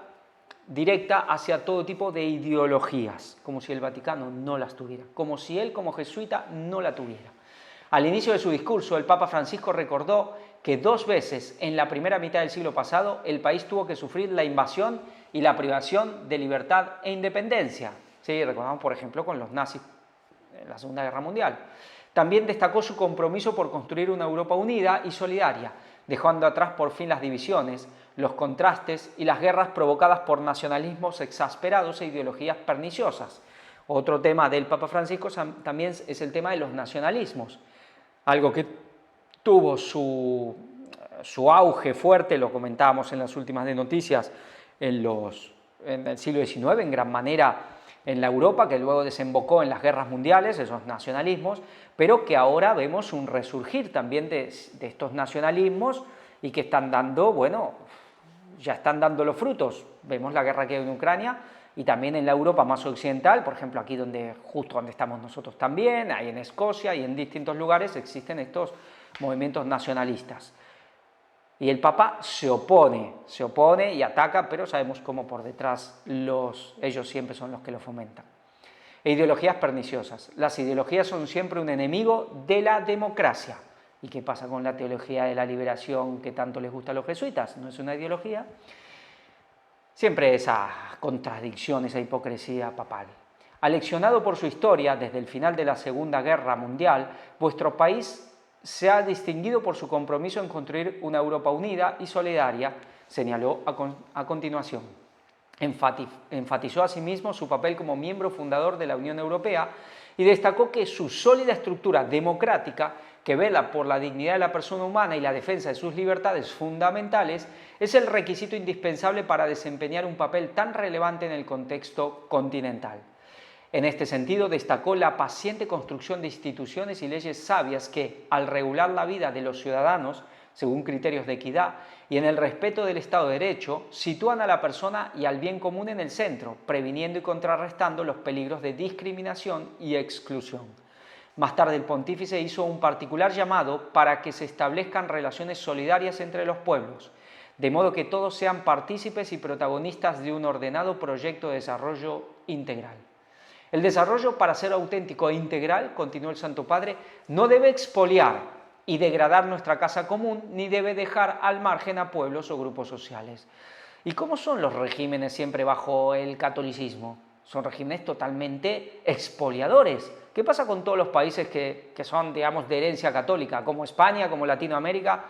directa hacia todo tipo de ideologías, como si el Vaticano no las tuviera, como si él como jesuita no la tuviera. Al inicio de su discurso, el Papa Francisco recordó que 2 veces en la primera mitad del siglo pasado el país tuvo que sufrir la invasión y la privación de libertad e independencia. Sí, recordamos, por ejemplo, con los nazis en la Segunda Guerra Mundial. También destacó su compromiso por construir una Europa unida y solidaria, dejando atrás por fin las divisiones, los contrastes y las guerras provocadas por nacionalismos exasperados e ideologías perniciosas. Otro tema del Papa Francisco también es el tema de los nacionalismos, algo que tuvo su auge fuerte, lo comentábamos en las últimas de noticias, en el siglo XIX, en gran manera en la Europa, que luego desembocó en las guerras mundiales, esos nacionalismos, pero que ahora vemos un resurgir también de estos nacionalismos y que están dando, ya están dando los frutos. Vemos la guerra que hay en Ucrania y también en la Europa más occidental, por ejemplo aquí justo donde estamos nosotros también, ahí en Escocia y en distintos lugares existen estos movimientos nacionalistas. Y el Papa se opone y ataca, pero sabemos cómo por detrás ellos siempre son los que lo fomentan. E ideologías perniciosas. Las ideologías son siempre un enemigo de la democracia. ¿Y qué pasa con la teología de la liberación que tanto les gusta a los jesuitas? ¿No es una ideología? Siempre esa contradicción, esa hipocresía papal. Aleccionado por su historia desde el final de la Segunda Guerra Mundial, vuestro país se ha distinguido por su compromiso en construir una Europa unida y solidaria, señaló a continuación. Enfatizó asimismo su papel como miembro fundador de la Unión Europea y destacó que su sólida estructura democrática, que vela por la dignidad de la persona humana y la defensa de sus libertades fundamentales, es el requisito indispensable para desempeñar un papel tan relevante en el contexto continental. En este sentido, destacó la paciente construcción de instituciones y leyes sabias que, al regular la vida de los ciudadanos, según criterios de equidad y en el respeto del Estado de Derecho, sitúan a la persona y al bien común en el centro, previniendo y contrarrestando los peligros de discriminación y exclusión. Más tarde, el pontífice hizo un particular llamado para que se establezcan relaciones solidarias entre los pueblos, de modo que todos sean partícipes y protagonistas de un ordenado proyecto de desarrollo integral. El desarrollo, para ser auténtico e integral, continuó el Santo Padre, no debe expoliar y degradar nuestra casa común, ni debe dejar al margen a pueblos o grupos sociales. ¿Y cómo son los regímenes siempre bajo el catolicismo? Son regímenes totalmente expoliadores. ¿Qué pasa con todos los países que son, digamos, de herencia católica, como España, como Latinoamérica?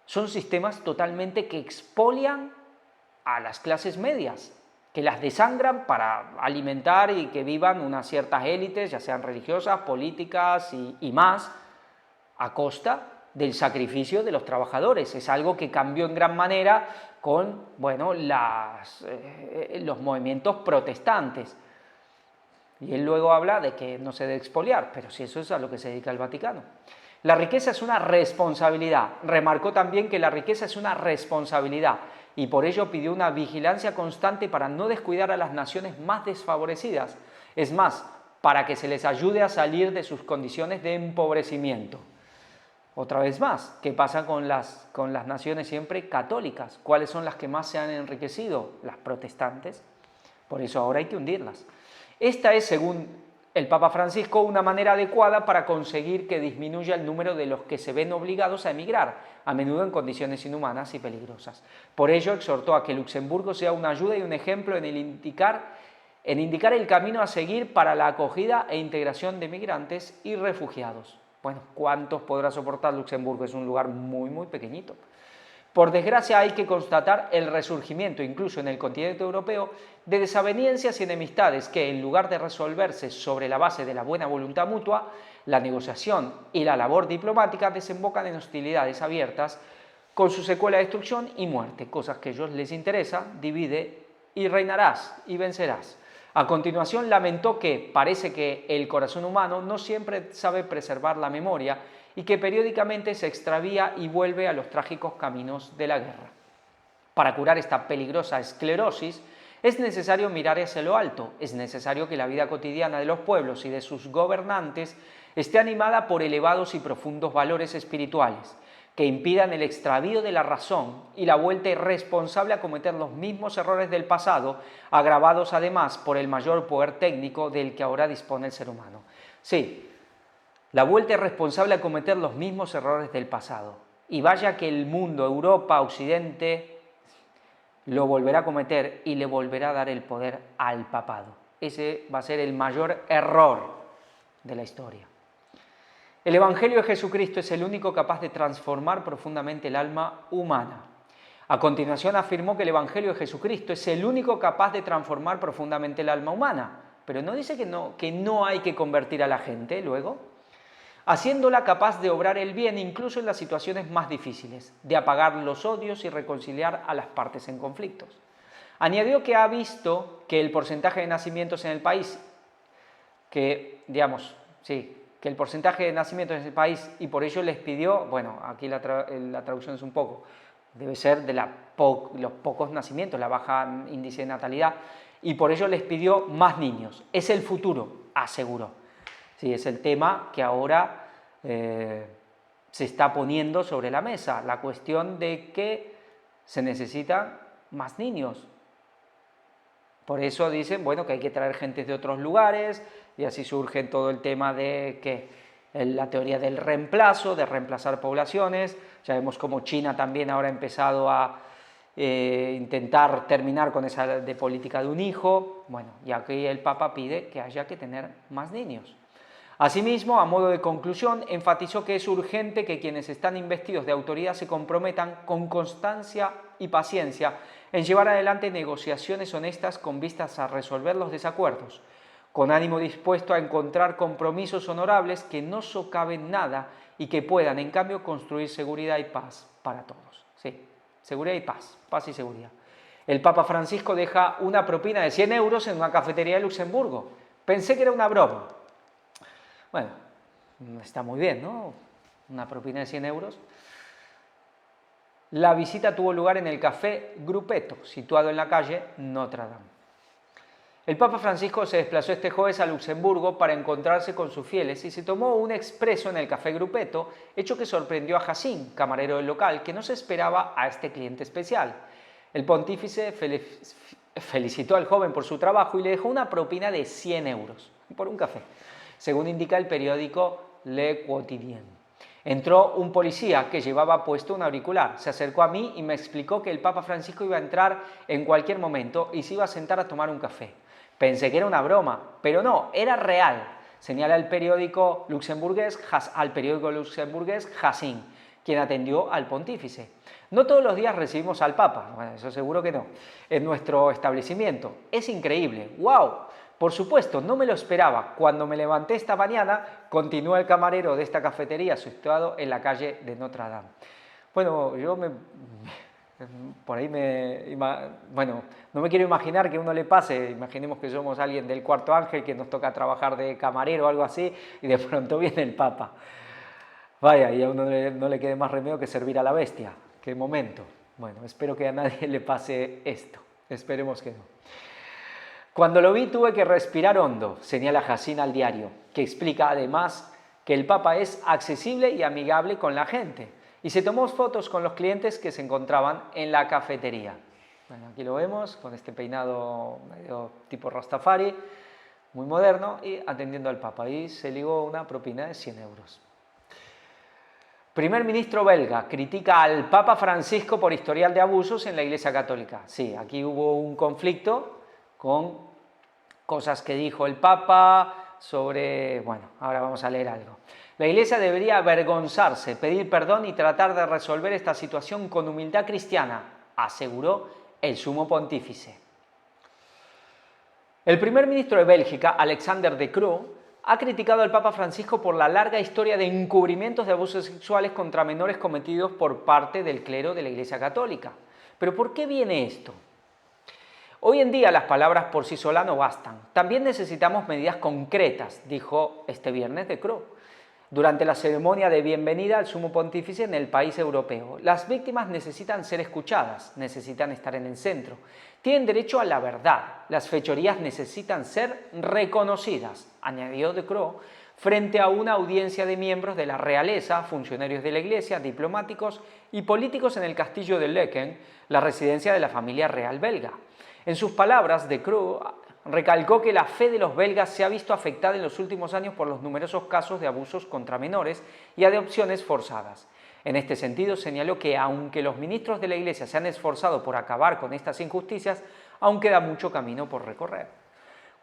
Son sistemas totalmente que expolian a las clases medias, que las desangran para alimentar y que vivan unas ciertas élites, ya sean religiosas, políticas y más, a costa del sacrificio de los trabajadores. Es algo que cambió en gran manera con los movimientos protestantes. Y él luego habla de que no se debe expoliar, pero si eso es a lo que se dedica el Vaticano. La riqueza es una responsabilidad. Remarcó también que la riqueza es una responsabilidad, y por ello pidió una vigilancia constante para no descuidar a las naciones más desfavorecidas. Es más, para que se les ayude a salir de sus condiciones de empobrecimiento. Otra vez más, ¿qué pasa con las naciones siempre católicas? ¿Cuáles son las que más se han enriquecido? Las protestantes. Por eso ahora hay que hundirlas. Esta es, según el Papa Francisco, una manera adecuada para conseguir que disminuya el número de los que se ven obligados a emigrar, a menudo en condiciones inhumanas y peligrosas. Por ello exhortó a que Luxemburgo sea una ayuda y un ejemplo en indicar el camino a seguir para la acogida e integración de migrantes y refugiados. Bueno, ¿cuántos podrá soportar Luxemburgo? Es un lugar muy, muy pequeñito. Por desgracia hay que constatar el resurgimiento, incluso en el continente europeo, de desavenencias y enemistades que, en lugar de resolverse sobre la base de la buena voluntad mutua, la negociación y la labor diplomática desembocan en hostilidades abiertas con su secuela de destrucción y muerte, cosas que a ellos les interesa, divide y reinarás y vencerás. A continuación lamentó que parece que el corazón humano no siempre sabe preservar la memoria y que periódicamente se extravía y vuelve a los trágicos caminos de la guerra. Para curar esta peligrosa esclerosis es necesario mirar hacia lo alto, es necesario que la vida cotidiana de los pueblos y de sus gobernantes esté animada por elevados y profundos valores espirituales, que impidan el extravío de la razón y la vuelta irresponsable a cometer los mismos errores del pasado, agravados además por el mayor poder técnico del que ahora dispone el ser humano. Sí, la vuelta irresponsable a cometer los mismos errores del pasado. Y vaya que el mundo, Europa, Occidente, lo volverá a cometer y le volverá a dar el poder al papado. Ese va a ser el mayor error de la historia. El Evangelio de Jesucristo es el único capaz de transformar profundamente el alma humana. A continuación afirmó que el Evangelio de Jesucristo es el único capaz de transformar profundamente el alma humana, pero no dice que no hay que convertir a la gente luego, haciéndola capaz de obrar el bien incluso en las situaciones más difíciles, de apagar los odios y reconciliar a las partes en conflictos. Añadió que ha visto que el porcentaje de nacimientos en el país, que el porcentaje de nacimientos en ese país, y por ello les pidió, bueno, aquí la traducción es un poco, debe ser de los pocos nacimientos, la baja índice de natalidad, y por ello les pidió más niños. Es el futuro, aseguró. Sí, es el tema que ahora se está poniendo sobre la mesa, la cuestión de que se necesitan más niños. Por eso dicen, bueno, que hay que traer gente de otros lugares, y así surge todo el tema de que la teoría del reemplazo, de reemplazar poblaciones. Ya vemos como China también ahora ha empezado a intentar terminar con esa de política de un hijo. Bueno, y aquí el Papa pide que haya que tener más niños. Asimismo, a modo de conclusión, enfatizó que es urgente que quienes están investidos de autoridad se comprometan con constancia y paciencia en llevar adelante negociaciones honestas con vistas a resolver los desacuerdos, con ánimo dispuesto a encontrar compromisos honorables que no socaven nada y que puedan, en cambio, construir seguridad y paz para todos. Sí, seguridad y paz y seguridad. El Papa Francisco deja una propina de 100 euros en una cafetería de Luxemburgo. Pensé que era una broma. Bueno, está muy bien, ¿no? Una propina de 100 euros. La visita tuvo lugar en el Café Gruppetto, situado en la calle Notre Dame. El Papa Francisco se desplazó este jueves a Luxemburgo para encontrarse con sus fieles y se tomó un expreso en el Café Gruppetto, hecho que sorprendió a Jacín, camarero del local, que no se esperaba a este cliente especial. El pontífice felicitó al joven por su trabajo y le dejó una propina de 100 euros por un café, según indica el periódico Le Quotidien. Entró un policía que llevaba puesto un auricular, se acercó a mí y me explicó que el Papa Francisco iba a entrar en cualquier momento y se iba a sentar a tomar un café. Pensé que era una broma, pero no, era real, señala el periódico luxemburgués Jacín, quien atendió al pontífice. No todos los días recibimos al Papa, bueno, eso seguro que no, en nuestro establecimiento. Es increíble, ¡wow! Por supuesto, no me lo esperaba. Cuando me levanté esta mañana, continúa el camarero de esta cafetería situado en la calle de Notre Dame. Bueno, bueno, no me quiero imaginar que a uno le pase, imaginemos que somos alguien del cuarto ángel que nos toca trabajar de camarero o algo así y de pronto viene el Papa. Vaya, y a uno no le quede más remedio que servir a la bestia. Qué momento. Bueno, espero que a nadie le pase esto. Esperemos que no. Cuando lo vi tuve que respirar hondo, señala Jacín al diario, que explica además que el Papa es accesible y amigable con la gente. Y se tomó fotos con los clientes que se encontraban en la cafetería. Bueno, aquí lo vemos con este peinado medio tipo Rastafari, muy moderno, y atendiendo al Papa. Y se ligó una propina de 100 euros. Primer ministro belga critica al Papa Francisco por historial de abusos en la Iglesia Católica. Sí, aquí hubo un conflicto con cosas que dijo el Papa sobre... Bueno, ahora vamos a leer algo. La Iglesia debería avergonzarse, pedir perdón y tratar de resolver esta situación con humildad cristiana, aseguró el sumo pontífice. El primer ministro de Bélgica, Alexander De Croo, ha criticado al Papa Francisco por la larga historia de encubrimientos de abusos sexuales contra menores cometidos por parte del clero de la Iglesia Católica. ¿Pero por qué viene esto? Hoy en día las palabras por sí solas no bastan. También necesitamos medidas concretas, dijo este viernes De Croo durante la ceremonia de bienvenida al sumo pontífice en el país europeo. Las víctimas necesitan ser escuchadas, necesitan estar en el centro. Tienen derecho a la verdad. Las fechorías necesitan ser reconocidas, añadió De Croo, frente a una audiencia de miembros de la realeza, funcionarios de la Iglesia, diplomáticos y políticos en el castillo de Laeken, la residencia de la familia real belga. En sus palabras, De Croo recalcó que la fe de los belgas se ha visto afectada en los últimos años por los numerosos casos de abusos contra menores y adopciones forzadas. En este sentido, señaló que aunque los ministros de la Iglesia se han esforzado por acabar con estas injusticias, aún queda mucho camino por recorrer.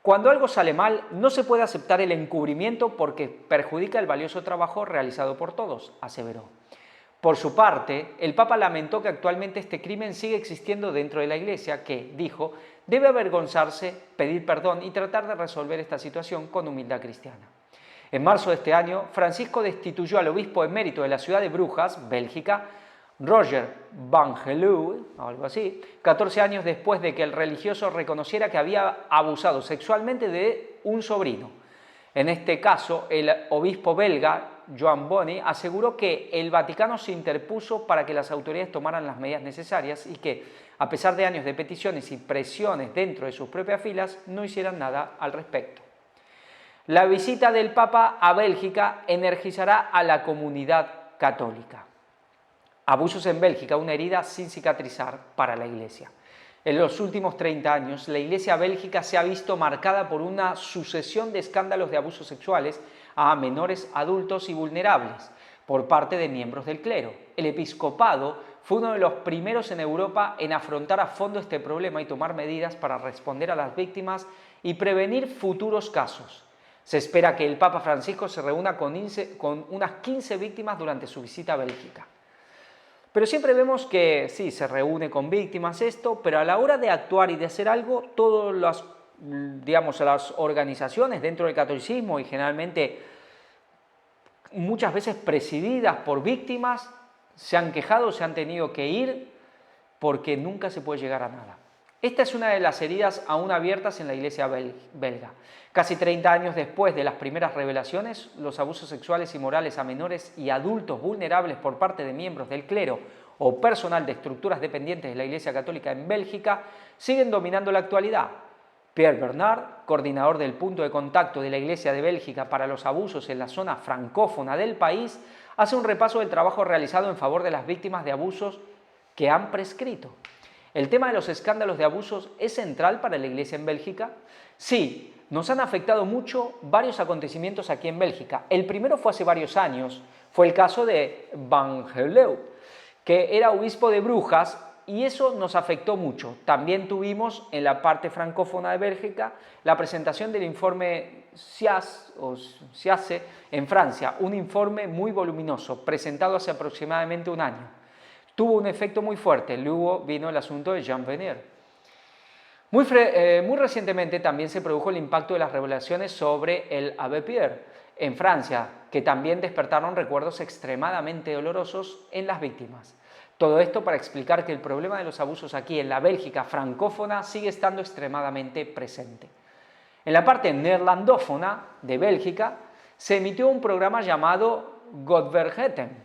Cuando algo sale mal, no se puede aceptar el encubrimiento porque perjudica el valioso trabajo realizado por todos, aseveró. Por su parte, el Papa lamentó que actualmente este crimen sigue existiendo dentro de la Iglesia, que, dijo, debe avergonzarse, pedir perdón y tratar de resolver esta situación con humildad cristiana. En marzo de este año, Francisco destituyó al obispo emérito de la ciudad de Brujas, Bélgica, Roger van Geloo, o algo así, 14 años después de que el religioso reconociera que había abusado sexualmente de un sobrino. En este caso, el obispo belga, Joan Boni, aseguró que el Vaticano se interpuso para que las autoridades tomaran las medidas necesarias y que, a pesar de años de peticiones y presiones dentro de sus propias filas, no hicieran nada al respecto. La visita del Papa a Bélgica energizará a la comunidad católica. Abusos en Bélgica, una herida sin cicatrizar para la Iglesia. En los últimos 30 años, la Iglesia bélgica se ha visto marcada por una sucesión de escándalos de abusos sexuales a menores adultos y vulnerables por parte de miembros del clero. El episcopado fue uno de los primeros en Europa en afrontar a fondo este problema y tomar medidas para responder a las víctimas y prevenir futuros casos. Se espera que el Papa Francisco se reúna con unas 15 víctimas durante su visita a Bélgica. Pero siempre vemos que sí, se reúne con víctimas esto, pero a la hora de actuar y de hacer algo, todas las organizaciones dentro del catolicismo y generalmente muchas veces presididas por víctimas, se han quejado, se han tenido que ir porque nunca se puede llegar a nada. Esta es una de las heridas aún abiertas en la Iglesia belga. Casi 30 años después de las primeras revelaciones, los abusos sexuales y morales a menores y adultos vulnerables por parte de miembros del clero o personal de estructuras dependientes de la Iglesia Católica en Bélgica siguen dominando la actualidad. Pierre Bernard, coordinador del punto de contacto de la Iglesia de Bélgica para los abusos en la zona francófona del país, hace un repaso del trabajo realizado en favor de las víctimas de abusos que han prescrito. ¿El tema de los escándalos de abusos es central para la Iglesia en Bélgica? Sí, nos han afectado mucho varios acontecimientos aquí en Bélgica. El primero fue hace varios años, fue el caso de Van Geloo, que era obispo de Brujas, y eso nos afectó mucho. También tuvimos en la parte francófona de Bélgica la presentación del informe SIACE en Francia, un informe muy voluminoso, presentado hace aproximadamente un año. Tuvo un efecto muy fuerte. Luego vino el asunto de Jean Venier. Muy recientemente también se produjo el impacto de las revelaciones sobre el Abbé Pierre en Francia, que también despertaron recuerdos extremadamente dolorosos en las víctimas. Todo esto para explicar que el problema de los abusos aquí en la Bélgica francófona sigue estando extremadamente presente. En la parte neerlandófona de Bélgica se emitió un programa llamado Godvergeten,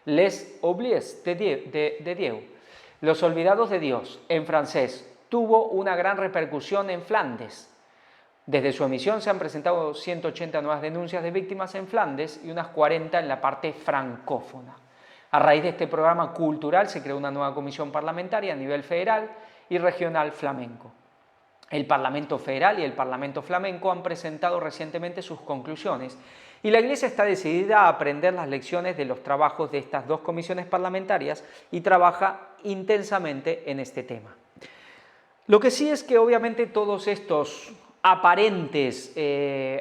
Les oubliés de Dieu, Los olvidados de Dios, en francés, tuvo una gran repercusión en Flandes. Desde su emisión se han presentado 180 nuevas denuncias de víctimas en Flandes y unas 40 en la parte francófona. A raíz de este programa cultural se creó una nueva comisión parlamentaria a nivel federal y regional flamenco. El Parlamento Federal y el Parlamento Flamenco han presentado recientemente sus conclusiones y la Iglesia está decidida a aprender las lecciones de los trabajos de estas dos comisiones parlamentarias y trabaja intensamente en este tema. Lo que sí es que obviamente todos estos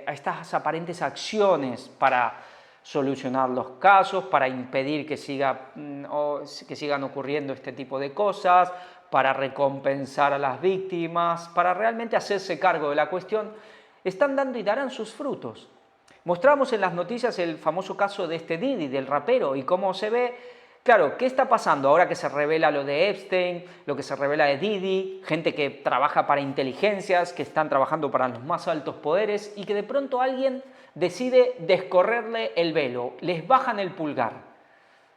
estas aparentes acciones para solucionar los casos, para impedir que sigan ocurriendo este tipo de cosas, para recompensar a las víctimas, para realmente hacerse cargo de la cuestión, están dando y darán sus frutos. Mostramos en las noticias el famoso caso de este Diddy, del rapero, y cómo se ve, claro, ¿qué está pasando ahora que se revela lo de Epstein, lo que se revela de Diddy, gente que trabaja para inteligencias, que están trabajando para los más altos poderes y que de pronto alguien decide descorrerle el velo, les bajan el pulgar?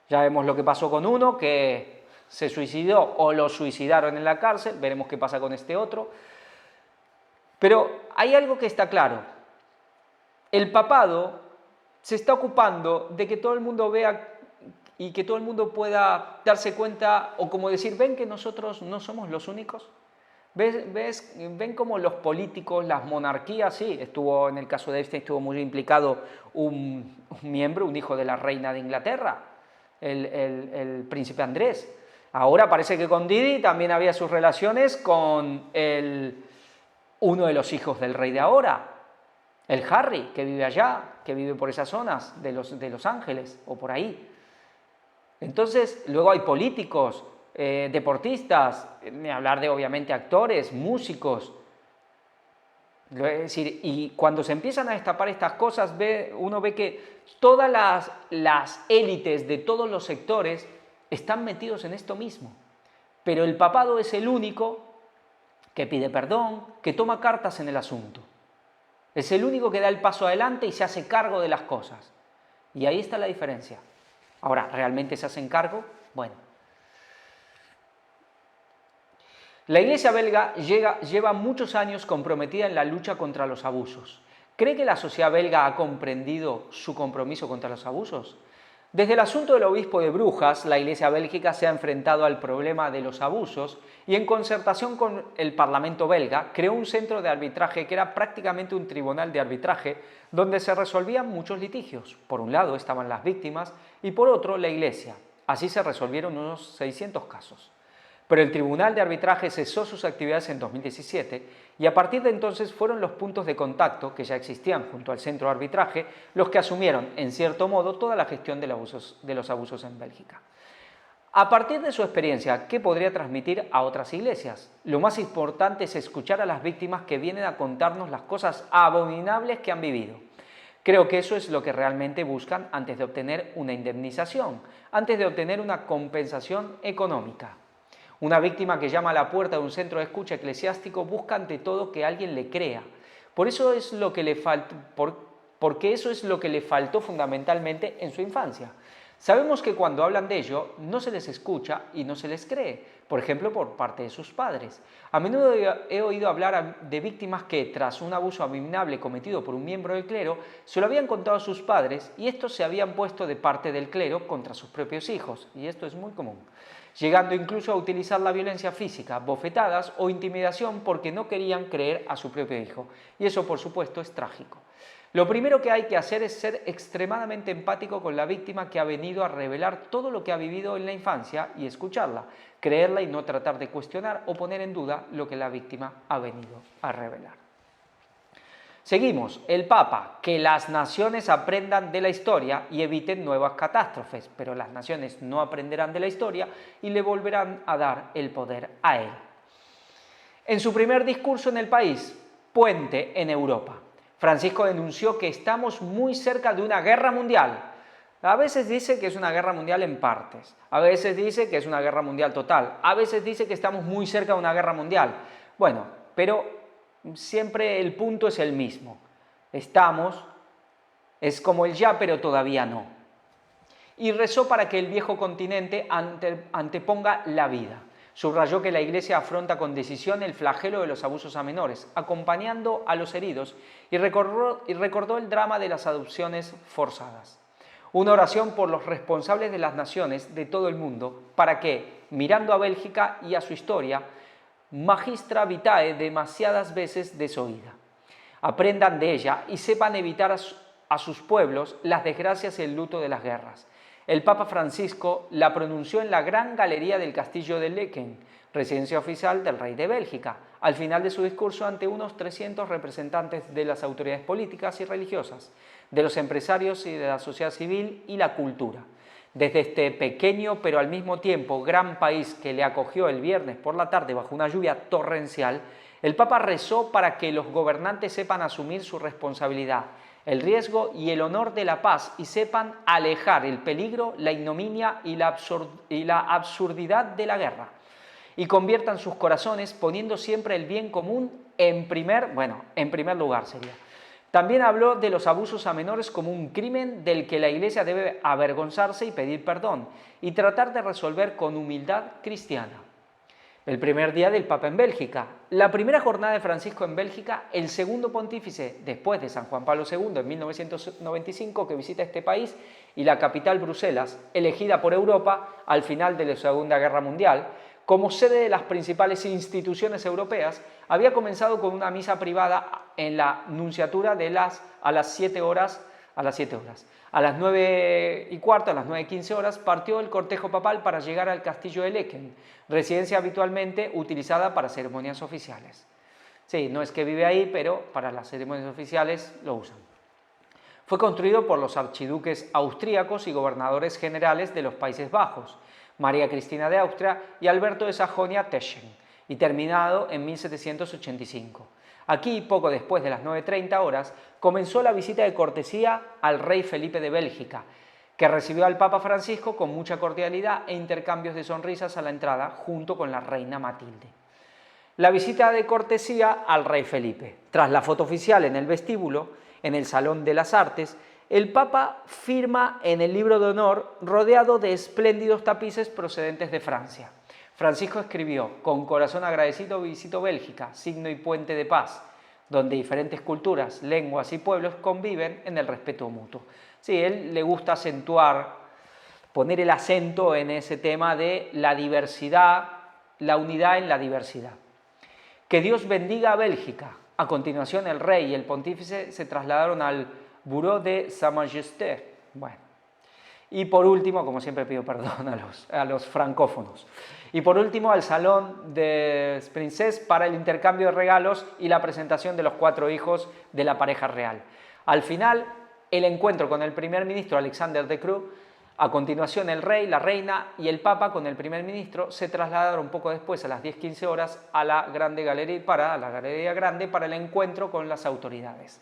Ya vemos lo que pasó con uno que se suicidó o lo suicidaron en la cárcel, veremos qué pasa con este otro. Pero hay algo que está claro, el papado se está ocupando de que todo el mundo vea y que todo el mundo pueda darse cuenta, o como decir, ven que nosotros no somos los únicos. ¿Ven cómo los políticos, las monarquías, sí, estuvo en el caso de Epstein, estuvo muy implicado un miembro, un hijo de la reina de Inglaterra, el príncipe Andrés. Ahora parece que con Diddy también había sus relaciones con uno de los hijos del rey de ahora, el Harry, que vive allá, que vive por esas zonas de Los Ángeles o por ahí. Entonces, luego hay políticos, deportistas, ni hablar de obviamente actores, músicos. Es decir, y cuando se empiezan a destapar estas cosas, uno ve que todas las élites de todos los sectores están metidos en esto mismo. Pero el papado es el único que pide perdón, que toma cartas en el asunto. Es el único que da el paso adelante y se hace cargo de las cosas. Y ahí está la diferencia. Ahora, ¿realmente se hacen cargo? Bueno. La Iglesia belga lleva muchos años comprometida en la lucha contra los abusos. ¿Cree que la sociedad belga ha comprendido su compromiso contra los abusos? Desde el asunto del obispo de Brujas, la Iglesia bélgica se ha enfrentado al problema de los abusos y en concertación con el Parlamento belga creó un centro de arbitraje que era prácticamente un tribunal de arbitraje donde se resolvían muchos litigios. Por un lado estaban las víctimas y por otro la Iglesia. Así se resolvieron unos 600 casos. Pero el Tribunal de Arbitraje cesó sus actividades en 2017 y a partir de entonces fueron los puntos de contacto que ya existían junto al centro de arbitraje los que asumieron, en cierto modo, toda la gestión de los abusos en Bélgica. A partir de su experiencia, ¿qué podría transmitir a otras iglesias? Lo más importante es escuchar a las víctimas que vienen a contarnos las cosas abominables que han vivido. Creo que eso es lo que realmente buscan antes de obtener una indemnización, antes de obtener una compensación económica. Una víctima que llama a la puerta de un centro de escucha eclesiástico busca ante todo que alguien le crea. Porque eso es lo que le faltó fundamentalmente en su infancia. Sabemos que cuando hablan de ello no se les escucha y no se les cree, por ejemplo por parte de sus padres. A menudo he oído hablar de víctimas que tras un abuso abominable cometido por un miembro del clero se lo habían contado a sus padres y estos se habían puesto de parte del clero contra sus propios hijos, y esto es muy común, llegando incluso a utilizar la violencia física, bofetadas o intimidación porque no querían creer a su propio hijo. Y eso, por supuesto, es trágico. Lo primero que hay que hacer es ser extremadamente empático con la víctima que ha venido a revelar todo lo que ha vivido en la infancia y escucharla, creerla y no tratar de cuestionar o poner en duda lo que la víctima ha venido a revelar. Seguimos. El Papa, que las naciones aprendan de la historia y eviten nuevas catástrofes, pero las naciones no aprenderán de la historia y le volverán a dar el poder a él. En su primer discurso en el país, Puente en Europa, Francisco denunció que estamos muy cerca de una guerra mundial. A veces dice que es una guerra mundial en partes, a veces dice que es una guerra mundial total, a veces dice que estamos muy cerca de una guerra mundial. Bueno, pero siempre el punto es el mismo. Es como el ya, pero todavía no. y rezó para que el viejo continente anteponga la vida. Subrayó que la Iglesia afronta con decisión el flagelo de los abusos a menores, acompañando a los heridos, y recordó el drama de las adopciones forzadas. Una oración por los responsables de las naciones de todo el mundo, para que, mirando a Bélgica y a su historia, magistra vitae demasiadas veces desoída, aprendan de ella y sepan evitar a sus pueblos las desgracias y el luto de las guerras. El Papa Francisco la pronunció en la gran galería del castillo de Laeken, residencia oficial del rey de Bélgica, al final de su discurso ante unos 300 representantes de las autoridades políticas y religiosas, de los empresarios y de la sociedad civil y la cultura. Desde este pequeño pero al mismo tiempo gran país que le acogió el viernes por la tarde bajo una lluvia torrencial, el Papa rezó para que los gobernantes sepan asumir su responsabilidad, el riesgo y el honor de la paz y sepan alejar el peligro, la ignominia y la absurdidad de la guerra, y conviertan sus corazones poniendo siempre el bien común en primer lugar sería. También habló de los abusos a menores como un crimen del que la Iglesia debe avergonzarse y pedir perdón, y tratar de resolver con humildad cristiana. El primer día del Papa en Bélgica, la primera jornada de Francisco en Bélgica, el segundo pontífice después de San Juan Pablo II en 1995 que visita este país, y la capital Bruselas, elegida por Europa al final de la Segunda Guerra Mundial, como sede de las principales instituciones europeas, había comenzado con una misa privada en la Nunciatura a las 7 horas. A las 9:15, a las 9:15 partió el cortejo papal para llegar al castillo de Laeken, residencia habitualmente utilizada para ceremonias oficiales. Sí, no es que vive ahí, pero para las ceremonias oficiales lo usan. Fue construido por los archiduques austríacos y gobernadores generales de los Países Bajos, María Cristina de Austria y Alberto de Sajonia-Teschen, y terminado en 1785. Aquí, poco después de las 9:30 horas, comenzó la visita de cortesía al rey Felipe de Bélgica, que recibió al Papa Francisco con mucha cordialidad e intercambios de sonrisas a la entrada, junto con la reina Matilde. La visita de cortesía al rey Felipe. Tras la foto oficial en el vestíbulo, en el Salón de las Artes, el Papa firma en el libro de honor rodeado de espléndidos tapices procedentes de Francia. Francisco escribió: con corazón agradecido visito Bélgica, signo y puente de paz, donde diferentes culturas, lenguas y pueblos conviven en el respeto mutuo. Sí, él le gusta poner el acento en ese tema de la diversidad, la unidad en la diversidad. Que Dios bendiga a Bélgica. A continuación, el rey y el pontífice se trasladaron al Bureau de Sa Majesté. Bueno. Y por último, como siempre pido perdón a los francófonos, y por último al Salón de Princes para el intercambio de regalos y la presentación de los 4 hijos de la pareja real. Al final, el encuentro con el primer ministro Alexander De Croo. A continuación, el rey, la reina y el papa con el primer ministro se trasladaron poco después, a las 10:15 horas, a la Galería Grande para el encuentro con las autoridades.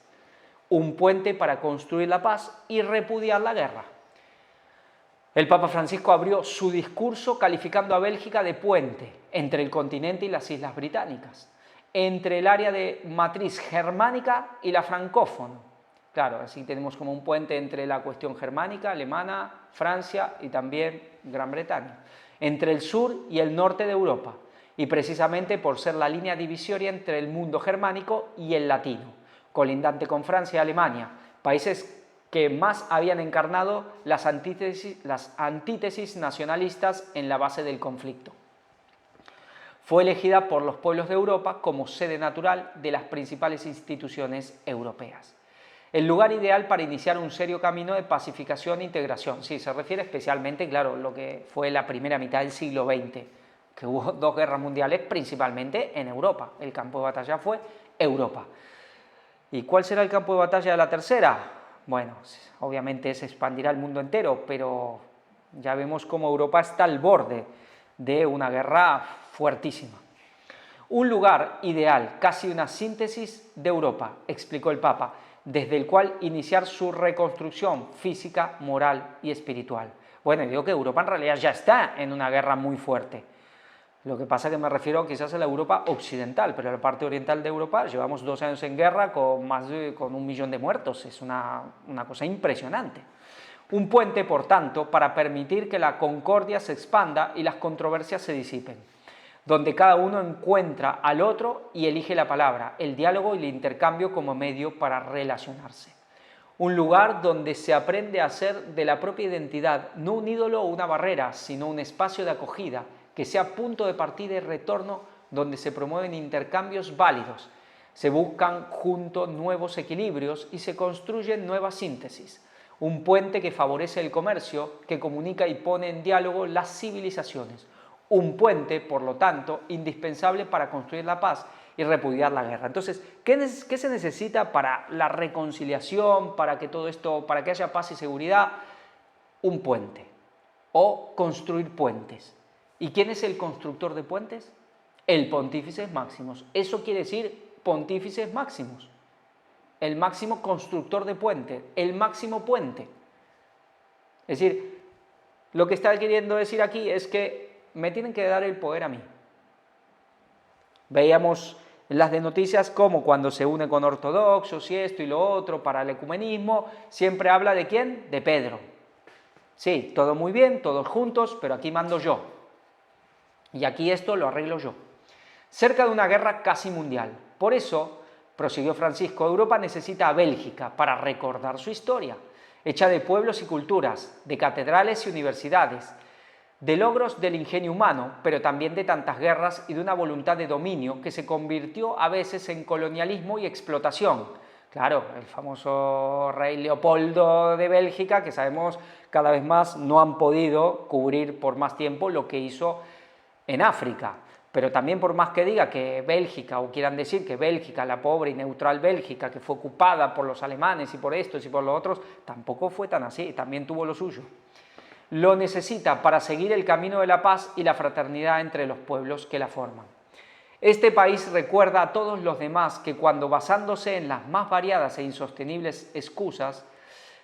Un puente para construir la paz y repudiar la guerra. El Papa Francisco abrió su discurso calificando a Bélgica de puente entre el continente y las Islas Británicas, entre el área de matriz germánica y la francófona. Claro, así tenemos como un puente entre la cuestión germánica, alemana, Francia y también Gran Bretaña, entre el sur y el norte de Europa, y precisamente por ser la línea divisoria entre el mundo germánico y el latino, colindante con Francia y Alemania, países que más habían encarnado las antítesis nacionalistas en la base del conflicto. Fue elegida por los pueblos de Europa como sede natural de las principales instituciones europeas. El lugar ideal para iniciar un serio camino de pacificación e integración. Sí, se refiere especialmente, claro, lo que fue la primera mitad del siglo XX, que hubo 2 guerras mundiales principalmente en Europa. El campo de batalla fue Europa. ¿Y cuál será el campo de batalla de la tercera? Bueno, obviamente se expandirá al mundo entero, pero ya vemos cómo Europa está al borde de una guerra fuertísima. Un lugar ideal, casi una síntesis de Europa, explicó el Papa, desde el cual iniciar su reconstrucción física, moral y espiritual. Bueno, digo que Europa en realidad ya está en una guerra muy fuerte. Lo que pasa es que me refiero quizás a la Europa occidental, pero en la parte oriental de Europa llevamos 2 años en guerra con 1 millón de muertos. Es una cosa impresionante. Un puente, por tanto, para permitir que la concordia se expanda y las controversias se disipen, donde cada uno encuentra al otro y elige la palabra, el diálogo y el intercambio como medio para relacionarse. Un lugar donde se aprende a hacer de la propia identidad no un ídolo o una barrera, sino un espacio de acogida, que sea punto de partida y retorno donde se promueven intercambios válidos, se buscan juntos nuevos equilibrios y se construyen nuevas síntesis. Un puente que favorece el comercio, que comunica y pone en diálogo las civilizaciones. Un puente, por lo tanto, indispensable para construir la paz y repudiar la guerra. Entonces, ¿qué se necesita para la reconciliación, para que todo esto, para que haya paz y seguridad? Un puente o construir puentes. ¿Y quién es el constructor de puentes? El Pontífice Maximus. Eso quiere decir Pontífice Maximus, el máximo constructor de puentes, el máximo puente. Es decir, lo que está queriendo decir aquí es que me tienen que dar el poder a mí. Veíamos en las de noticias como cuando se une con ortodoxos y esto y lo otro para el ecumenismo, siempre habla de ¿quién? De Pedro. Sí, todo muy bien, todos juntos, pero aquí mando yo. Y aquí esto lo arreglo yo. Cerca de una guerra casi mundial. Por eso, prosiguió Francisco, Europa necesita a Bélgica para recordar su historia, hecha de pueblos y culturas, de catedrales y universidades, de logros del ingenio humano, pero también de tantas guerras y de una voluntad de dominio que se convirtió a veces en colonialismo y explotación. Claro, el famoso rey Leopoldo de Bélgica, que sabemos cada vez más no han podido cubrir por más tiempo lo que hizo en África. Pero también por más que diga que Bélgica, o quieran decir que Bélgica, la pobre y neutral Bélgica, que fue ocupada por los alemanes y por estos y por los otros, tampoco fue tan así, también tuvo lo suyo. Lo necesita para seguir el camino de la paz y la fraternidad entre los pueblos que la forman. Este país recuerda a todos los demás que cuando, basándose en las más variadas e insostenibles excusas,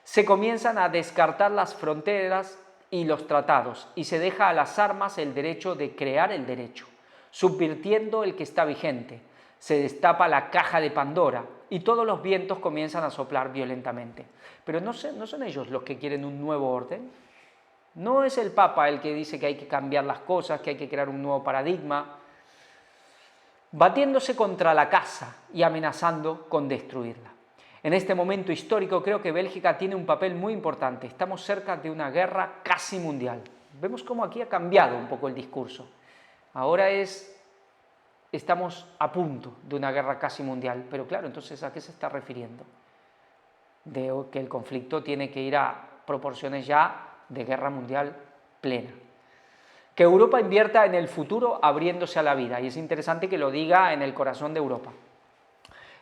se comienzan a descartar las fronteras y los tratados y se deja a las armas el derecho de crear el derecho, subvirtiendo el que está vigente, se destapa la caja de Pandora y todos los vientos comienzan a soplar violentamente. Pero no son ellos los que quieren un nuevo orden. No es el Papa el que dice que hay que cambiar las cosas, que hay que crear un nuevo paradigma, batiéndose contra la casa y amenazando con destruirla. En este momento histórico creo que Bélgica tiene un papel muy importante. Estamos cerca de una guerra casi mundial. Vemos cómo aquí ha cambiado un poco el discurso. Ahora estamos a punto de una guerra casi mundial, pero claro, entonces ¿a qué se está refiriendo? De que el conflicto tiene que ir a proporciones ya de guerra mundial plena. Que Europa invierta en el futuro abriéndose a la vida, y es interesante que lo diga en el corazón de Europa.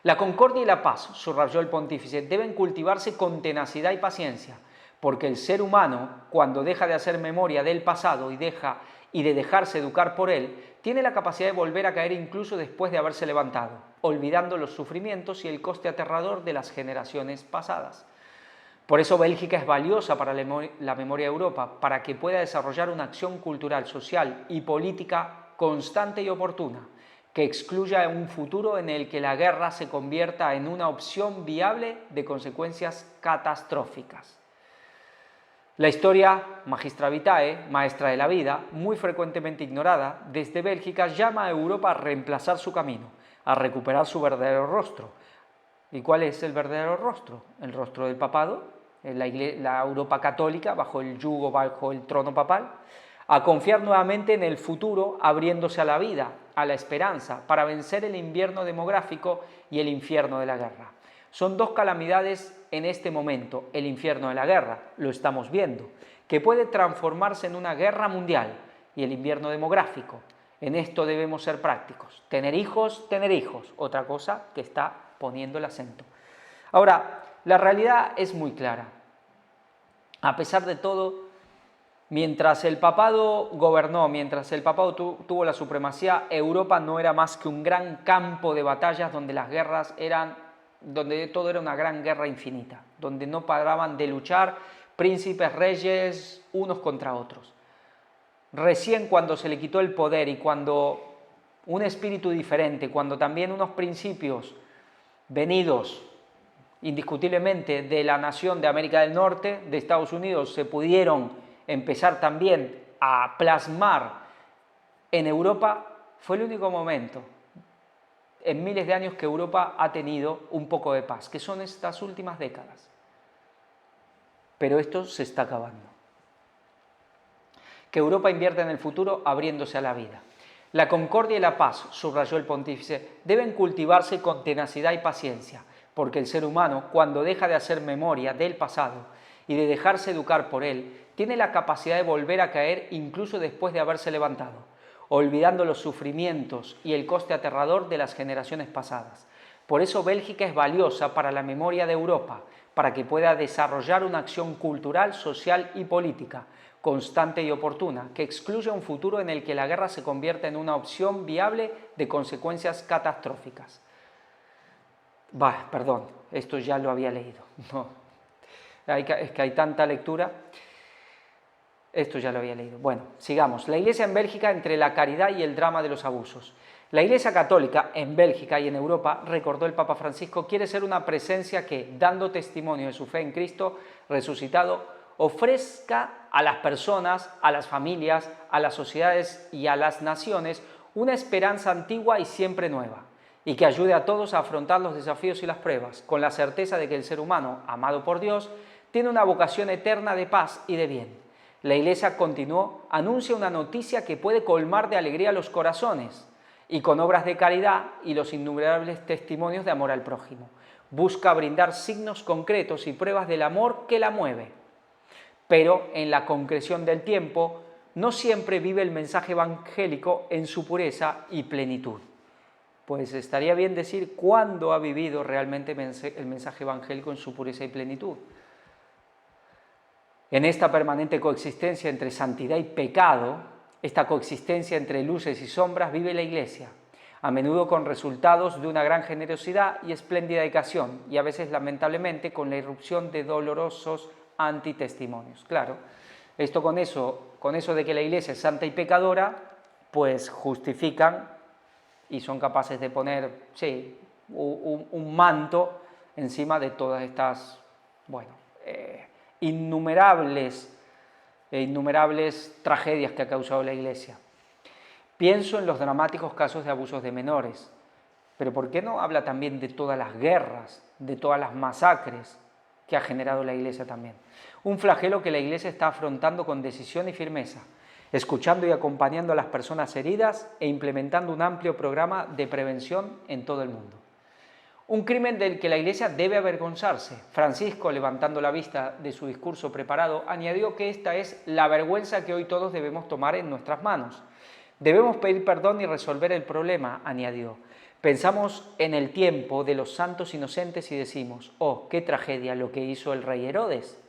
La concordia y la paz, subrayó el pontífice, deben cultivarse con tenacidad y paciencia, porque el ser humano, cuando deja de hacer memoria del pasado y de dejarse educar por él, tiene la capacidad de volver a caer incluso después de haberse levantado, olvidando los sufrimientos y el coste aterrador de las generaciones pasadas. Por eso Bélgica es valiosa para la memoria de Europa, para que pueda desarrollar una acción cultural, social y política constante y oportuna, que excluya un futuro en el que la guerra se convierta en una opción viable de consecuencias catastróficas. La historia Magistra Vitae, maestra de la vida, muy frecuentemente ignorada, desde Bélgica llama a Europa a reemplazar su camino, a recuperar su verdadero rostro. ¿Y cuál es el verdadero rostro? El rostro del papado, la Europa católica bajo el yugo, bajo el trono papal, a confiar nuevamente en el futuro abriéndose a la vida, a la esperanza, para vencer el invierno demográfico y el infierno de la guerra. Son dos calamidades en este momento, el infierno de la guerra, lo estamos viendo, que puede transformarse en una guerra mundial, y el invierno demográfico. En esto debemos ser prácticos. Tener hijos, otra cosa que está poniendo el acento. Ahora, la realidad es muy clara. A pesar de todo, mientras el papado gobernó, mientras el papado tuvo la supremacía, Europa no era más que un gran campo de batallas donde las guerras donde todo era una gran guerra infinita, donde no paraban de luchar príncipes, reyes, unos contra otros. Recién cuando se le quitó el poder y cuando un espíritu diferente, cuando también unos principios venidos indiscutiblemente de la nación de América del Norte, de Estados Unidos, se pudieron empezar también a plasmar en Europa, fue el único momento en miles de años que Europa ha tenido un poco de paz, que son estas últimas décadas. Pero esto se está acabando. Que Europa invierta en el futuro abriéndose a la vida. La concordia y la paz, subrayó el pontífice, deben cultivarse con tenacidad y paciencia, porque el ser humano, cuando deja de hacer memoria del pasado y de dejarse educar por él, tiene la capacidad de volver a caer incluso después de haberse levantado, olvidando los sufrimientos y el coste aterrador de las generaciones pasadas. Por eso Bélgica es valiosa para la memoria de Europa, para que pueda desarrollar una acción cultural, social y política, constante y oportuna, que excluya un futuro en el que la guerra se convierta en una opción viable de consecuencias catastróficas. Perdón, esto ya lo había leído. No, es que hay tanta lectura. Esto ya lo había leído. Bueno, sigamos. La Iglesia en Bélgica entre la caridad y el drama de los abusos. La Iglesia Católica en Bélgica y en Europa, recordó el Papa Francisco, quiere ser una presencia que, dando testimonio de su fe en Cristo resucitado, ofrezca a las personas, a las familias, a las sociedades y a las naciones una esperanza antigua y siempre nueva, y que ayude a todos a afrontar los desafíos y las pruebas, con la certeza de que el ser humano, amado por Dios, tiene una vocación eterna de paz y de bien. La Iglesia, continuó, anuncia una noticia que puede colmar de alegría los corazones, y con obras de caridad y los innumerables testimonios de amor al prójimo. Busca brindar signos concretos y pruebas del amor que la mueve. Pero en la concreción del tiempo, no siempre vive el mensaje evangélico en su pureza y plenitud. Pues estaría bien decir cuándo ha vivido realmente el mensaje evangélico en su pureza y plenitud. En esta permanente coexistencia entre santidad y pecado, esta coexistencia entre luces y sombras, vive la Iglesia, a menudo con resultados de una gran generosidad y espléndida dedicación, y a veces lamentablemente con la irrupción de dolorosos antitestimonios. Claro, esto con eso de que la Iglesia es santa y pecadora, pues justifican y son capaces de poner, sí, un manto encima de todas estas, innumerables tragedias que ha causado la Iglesia. Pienso en los dramáticos casos de abusos de menores, pero ¿por qué no habla también de todas las guerras, de todas las masacres que ha generado la Iglesia también? Un flagelo que la Iglesia está afrontando con decisión y firmeza, escuchando y acompañando a las personas heridas e implementando un amplio programa de prevención en todo el mundo. Un crimen del que la Iglesia debe avergonzarse. Francisco, levantando la vista de su discurso preparado, añadió que esta es la vergüenza que hoy todos debemos tomar en nuestras manos. Debemos pedir perdón y resolver el problema, añadió. Pensamos en el tiempo de los santos inocentes y decimos, oh, qué tragedia lo que hizo el rey Herodes.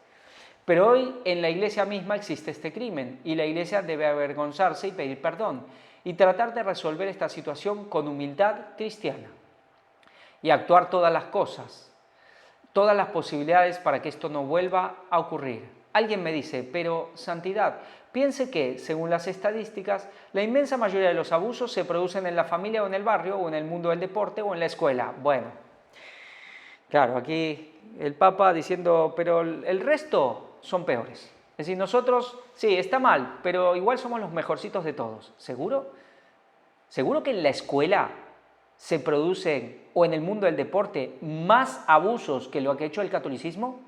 Pero hoy en la Iglesia misma existe este crimen y la Iglesia debe avergonzarse y pedir perdón y tratar de resolver esta situación con humildad cristiana y actuar todas las cosas, todas las posibilidades para que esto no vuelva a ocurrir. Alguien me dice, pero santidad, piense que, según las estadísticas, la inmensa mayoría de los abusos se producen en la familia o en el barrio o en el mundo del deporte o en la escuela. Bueno, claro, aquí el Papa diciendo, pero el resto son peores. Es decir, nosotros, sí, está mal, pero igual somos los mejorcitos de todos. ¿Seguro? ¿Seguro que en la escuela se producen, o en el mundo del deporte, más abusos que lo que ha hecho el catolicismo?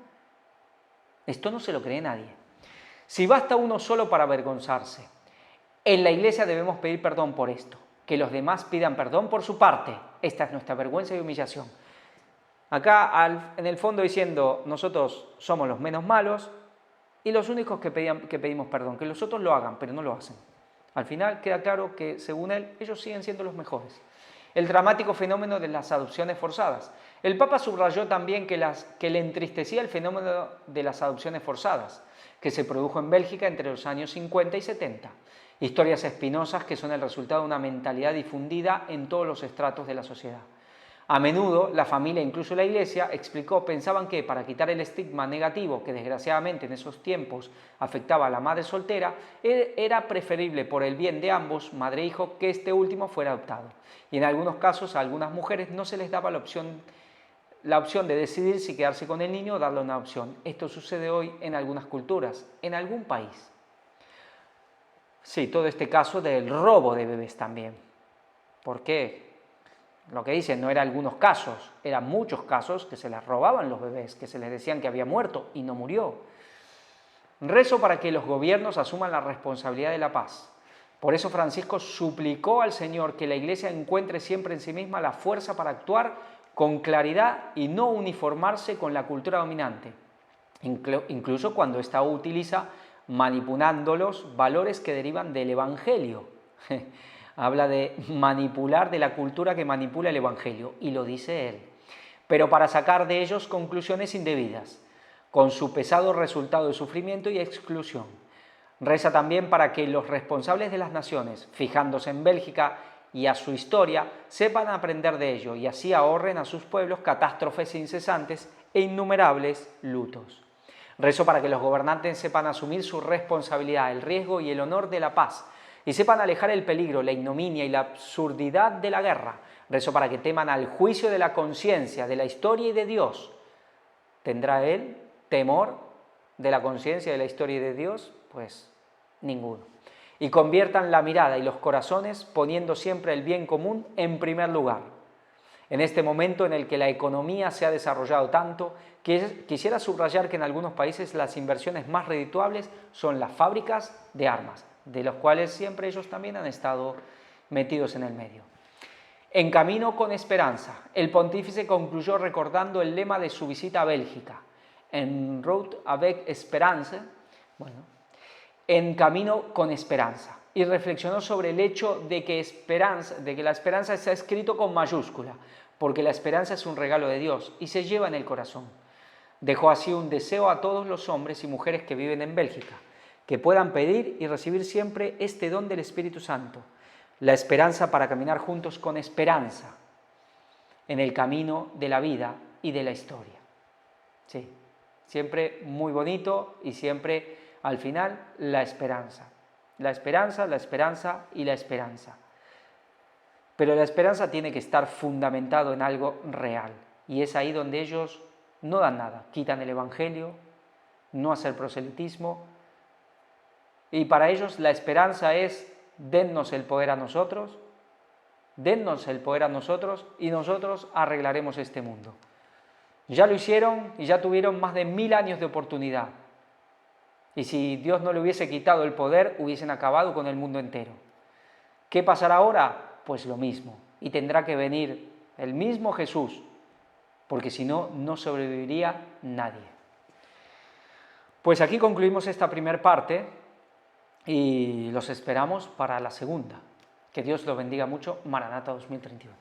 Esto no se lo cree nadie. Si basta uno solo para avergonzarse, en la Iglesia debemos pedir perdón por esto, que los demás pidan perdón por su parte. Esta es nuestra vergüenza y humillación. Acá, en el fondo, diciendo, nosotros somos los menos malos y los únicos que pedimos perdón, que los otros lo hagan, pero no lo hacen. Al final queda claro que, según él, ellos siguen siendo los mejores. El dramático fenómeno de las adopciones forzadas. El Papa subrayó también que le entristecía el fenómeno de las adopciones forzadas, que se produjo en Bélgica entre los años 50 y 70. Historias espinosas que son el resultado de una mentalidad difundida en todos los estratos de la sociedad. A menudo, la familia, incluso la Iglesia, explicó, pensaban que para quitar el estigma negativo que desgraciadamente en esos tiempos afectaba a la madre soltera, era preferible por el bien de ambos, madre e hijo, que este último fuera adoptado. Y en algunos casos a algunas mujeres no se les daba la opción la opción de decidir si quedarse con el niño o darle una opción. Esto sucede hoy en algunas culturas, en algún país. Sí, todo este caso del robo de bebés también. ¿Por qué? Lo que dicen no eran algunos casos, eran muchos casos que se les robaban los bebés, que se les decían que había muerto y no murió. Rezo para que los gobiernos asuman la responsabilidad de la paz. Por eso Francisco suplicó al Señor que la Iglesia encuentre siempre en sí misma la fuerza para actuar con claridad y no uniformarse con la cultura dominante, incluso cuando ésta utiliza manipulando los valores que derivan del Evangelio. Habla de manipular, de la cultura que manipula el Evangelio, y lo dice él, pero para sacar de ellos conclusiones indebidas, con su pesado resultado de sufrimiento y exclusión. Reza también para que los responsables de las naciones, fijándose en Bélgica y a su historia, sepan aprender de ello y así ahorren a sus pueblos catástrofes incesantes e innumerables lutos. Rezo para que los gobernantes sepan asumir su responsabilidad, el riesgo y el honor de la paz, y sepan alejar el peligro, la ignominia y la absurdidad de la guerra. Rezo para que teman al juicio de la conciencia, de la historia y de Dios. ¿Tendrá él temor de la conciencia, de la historia y de Dios? Pues ninguno. Y conviertan la mirada y los corazones poniendo siempre el bien común en primer lugar. En este momento en el que la economía se ha desarrollado tanto, quisiera subrayar que en algunos países las inversiones más redituables son las fábricas de armas, de los cuales siempre ellos también han estado metidos en el medio. En camino con esperanza, el pontífice concluyó recordando el lema de su visita a Bélgica, en route avec espérance, en camino con esperanza, y reflexionó sobre el hecho de que la esperanza está escrito con mayúscula, porque la esperanza es un regalo de Dios y se lleva en el corazón. Dejó así un deseo a todos los hombres y mujeres que viven en Bélgica, que puedan pedir y recibir siempre este don del Espíritu Santo, la esperanza para caminar juntos con esperanza en el camino de la vida y de la historia. Sí, siempre muy bonito y siempre al final la esperanza. La esperanza, la esperanza y la esperanza. Pero la esperanza tiene que estar fundamentado en algo real. Y es ahí donde ellos no dan nada. Quitan el Evangelio, no hacer proselitismo. Y para ellos la esperanza es: dennos el poder a nosotros, dennos el poder a nosotros y nosotros arreglaremos este mundo. Ya lo hicieron y ya tuvieron más de 1000 años de oportunidad. Y si Dios no le hubiese quitado el poder, hubiesen acabado con el mundo entero. ¿Qué pasará ahora? Pues lo mismo. Y tendrá que venir el mismo Jesús, porque si no, no sobreviviría nadie. Pues aquí concluimos esta primera parte y los esperamos para la segunda. Que Dios los bendiga mucho. Maranata 2031.